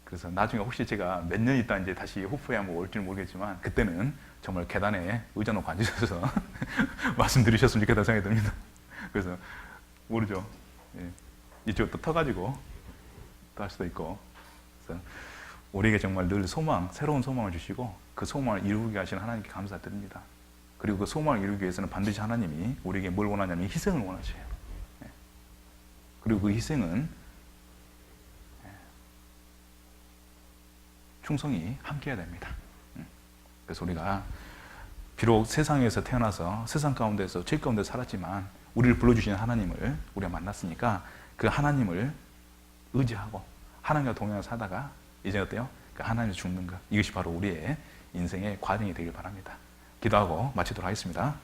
그래서 나중에 혹시 제가 몇 년 있다 이제 다시 호프에 한번 올지는 모르겠지만 그때는 정말 계단에 의자 놓고 앉으셔서 말씀드리셨으면 좋겠다는 생각이 듭니다. 그래서 모르죠. 이쪽 또 터가지고 또 할 수도 있고. 그래서 우리에게 정말 늘 소망, 새로운 소망을 주시고 그 소망을 이루게 하시는 하나님께 감사드립니다. 그리고 그 소망을 이루기 위해서는 반드시 하나님이 우리에게 뭘 원하냐면 희생을 원하셔요. 그리고 그 희생은 충성이 함께해야 됩니다. 그래서 우리가 비록 세상에서 태어나서 세상 가운데서 죄 가운데 살았지만 우리를 불러주신 하나님을 우리가 만났으니까 그 하나님을 의지하고 하나님과 동행하며 살다가 이제 어때요? 그 하나님을 죽는 것, 이것이 바로 우리의 인생의 과정이 되길 바랍니다. 기도하고 마치도록 하겠습니다.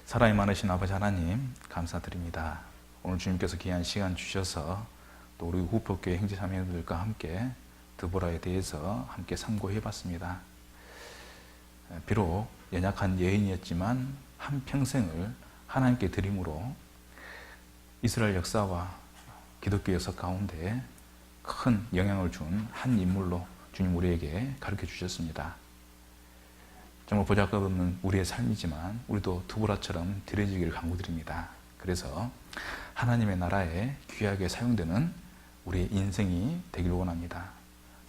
사랑이 많으신 아버지 하나님 감사드립니다. 오늘 주님께서 귀한 시간 주셔서 또 우리 후포교회 형제자매들과 함께 드보라에 대해서 함께 상고해봤습니다. 비록 연약한 여인이었지만 한평생을 하나님께 드림으로 이스라엘 역사와 기독교 역사 가운데 큰 영향을 준 한 인물로 주님 우리에게 가르쳐 주셨습니다. 정말 보잘것없는 우리의 삶이지만 우리도 드보라처럼 드려지기를 간구드립니다. 그래서 하나님의 나라에 귀하게 사용되는 우리의 인생이 되길 원합니다.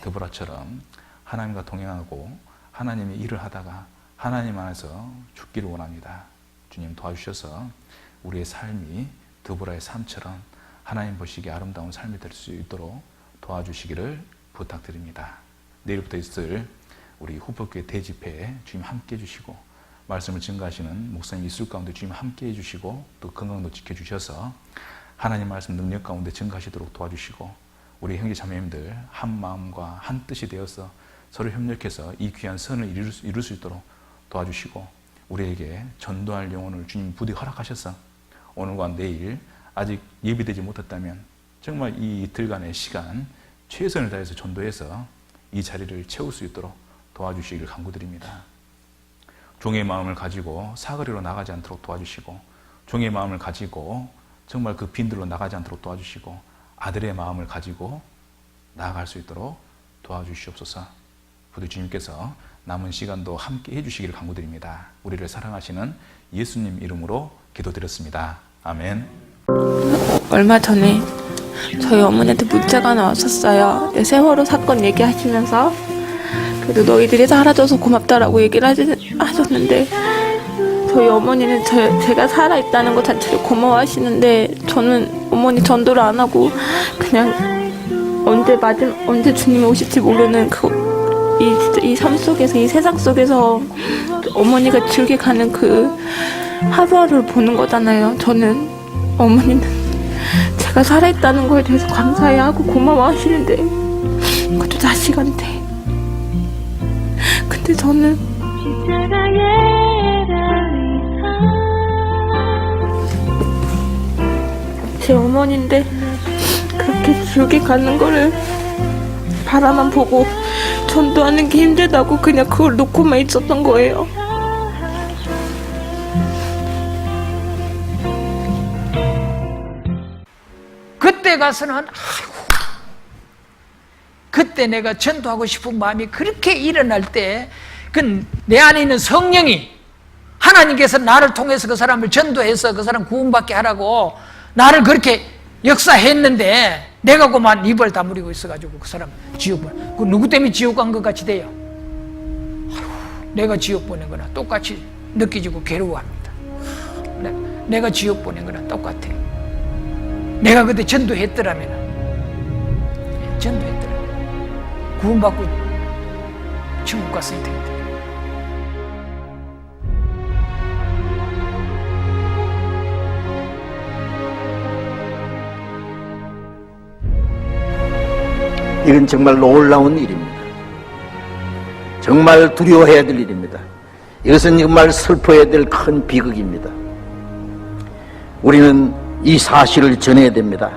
드보라처럼 하나님과 동행하고 하나님의 일을 하다가 하나님 안에서 죽기를 원합니다. 주님 도와주셔서 우리의 삶이 드보라의 삶처럼 하나님 보시기에 아름다운 삶이 될 수 있도록 도와주시기를 부탁드립니다. 내일부터 있을 우리 후포교회 대집회에 주님 함께 해주시고 말씀을 증거하시는 목사님 이술 가운데 주님 함께 해주시고 또 건강도 지켜주셔서 하나님 말씀 능력 가운데 증거하시도록 도와주시고 우리 형제 자매님들 한 마음과 한 뜻이 되어서 서로 협력해서 이 귀한 선을 이룰 수 있도록 도와주시고 우리에게 전도할 영혼을 주님 부디 허락하셔서 오늘과 내일 아직 예비되지 못했다면 정말 이 이틀간의 시간 최선을 다해서 전도해서 이 자리를 채울 수 있도록 도와주시기를 간구드립니다. 종의 마음을 가지고 사거리로 나가지 않도록 도와주시고 종의 마음을 가지고 정말 그 빈들로 나가지 않도록 도와주시고 아들의 마음을 가지고 나아갈 수 있도록 도와주시옵소서. 부디 주님께서 남은 시간도 함께 해주시기를 간구드립니다. 우리를 사랑하시는 예수님 이름으로 기도드렸습니다. 아멘. 얼마 전에 저희 어머니한테 문자가 나왔었어요. 세월호 사건 얘기하시면서 그래도 너희들이 사라져서 고맙다라고 얘기를 하셨는데 저희 어머니는 제가 살아있다는 것 자체를 고마워하시는데 저는 어머니 전도를 안 하고 그냥 언제 주님이 오실지 모르는 이 삶 속에서 이 세상 속에서 어머니가 즐겨 가는 그 하루하루를 보는 거잖아요. 저는 어머니는 제가 살아있다는 거에 대해서 감사해하고 고마워하시는데 그것도 자식한테. 근데 저는 제 어머니인데 그렇게 즐겨 가는 거를 바라만 보고 전도하는 게 힘들다고 그냥 그걸 놓고만 있었던 거예요. 그때 가서는 아이고, 그때 내가 전도하고 싶은 마음이 그렇게 일어날 때 그 내 안에 있는 성령이 하나님께서 나를 통해서 그 사람을 전도해서 그 사람 구원받게 하라고 나를 그렇게 역사했는데 내가 그만 입을 다물고 있어가지고 그 사람 지옥 보내. 그 누구 때문에 지옥 간 것 같이 돼요? 내가 지옥 보낸 거나 똑같이 느껴지고 괴로워합니다. 내가 지옥 보낸 거나 똑같아요. 내가 그때 전도했더라면 구원받고 천국 갔어야 되는데. 이건 정말 놀라운 일입니다. 정말 두려워해야 될 일입니다. 이것은 정말 슬퍼해야 될 큰 비극입니다. 우리는 이 사실을 전해야 됩니다.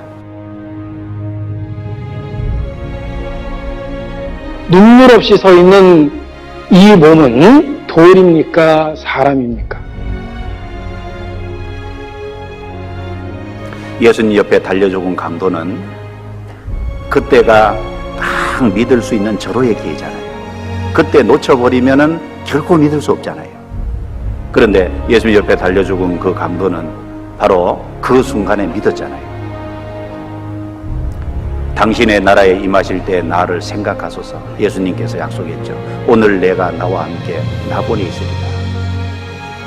눈물 없이 서 있는 이 몸은 돌입니까? 사람입니까? 예수님 옆에 달려 죽은 강도는 그때가 딱 믿을 수 있는 절호의 기회잖아요. 그때 놓쳐버리면은 결코 믿을 수 없잖아요. 그런데 예수님 옆에 달려 죽은 그 강도는 바로 그 순간에 믿었잖아요. 당신의 나라에 임하실 때 나를 생각하소서. 예수님께서 약속했죠. 오늘 내가 나와 함께 나본에 있으리라.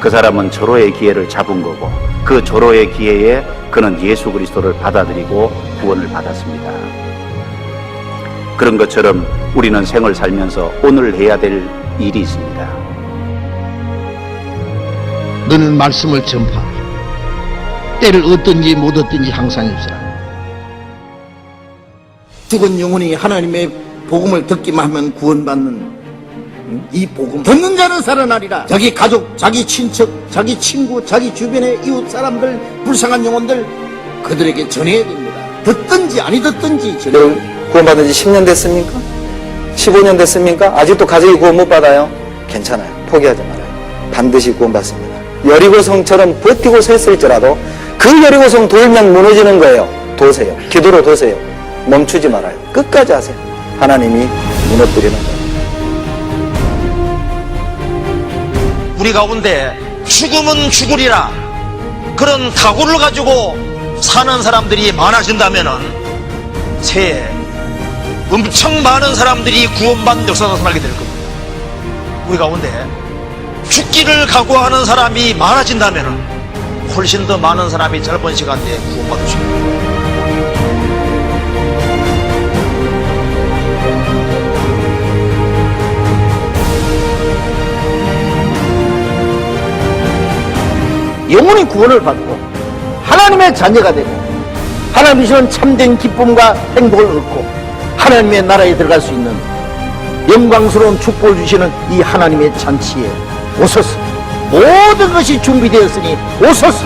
그 사람은 절호의 기회를 잡은 거고 그 절호의 기회에 그는 예수 그리스도를 받아들이고 구원을 받았습니다. 그런 것처럼 우리는 생을 살면서 오늘 해야 될 일이 있습니다. 너는 말씀을 전파하라. 때를 얻든지 못 얻든지 항상 입사라. 죽은 영혼이 하나님의 복음을 듣기만 하면 구원받는 이 복음 듣는 자는 살아나리라. 자기 가족, 자기 친척, 자기 친구, 자기 주변의 이웃 사람들, 불쌍한 영혼들 그들에게 전해야 됩니다. 듣든지 아니 듣든지 전해야 됩니다. 여러분 구원받은 지 10년 됐습니까? 15년 됐습니까? 아직도 가족이 구원 못 받아요? 괜찮아요. 포기하지 말아요. 반드시 구원받습니다. 여리고성처럼 버티고 섰을지라도 그 여리고성 돌면 무너지는 거예요. 도세요. 기도로 도세요. 멈추지 말아요. 끝까지 하세요. 하나님이 무너뜨리는 거예요. 우리 가운데 죽으면 죽으리라 그런 각오를 가지고 사는 사람들이 많아진다면은 새해 엄청 많은 사람들이 구원받는 역사가 나타나게 될 겁니다. 우리 가운데 죽기를 각오하는 사람이 많아진다면은 훨씬 더 많은 사람이 짧은 시간 내에 구원받을 수 있습니다. 영혼이 구원을 받고 하나님의 자녀가 되고 하나님이 주는 참된 기쁨과 행복을 얻고 하나님의 나라에 들어갈 수 있는 영광스러운 축복을 주시는 이 하나님의 잔치에 오소서. 모든 것이 준비되었으니 오소서.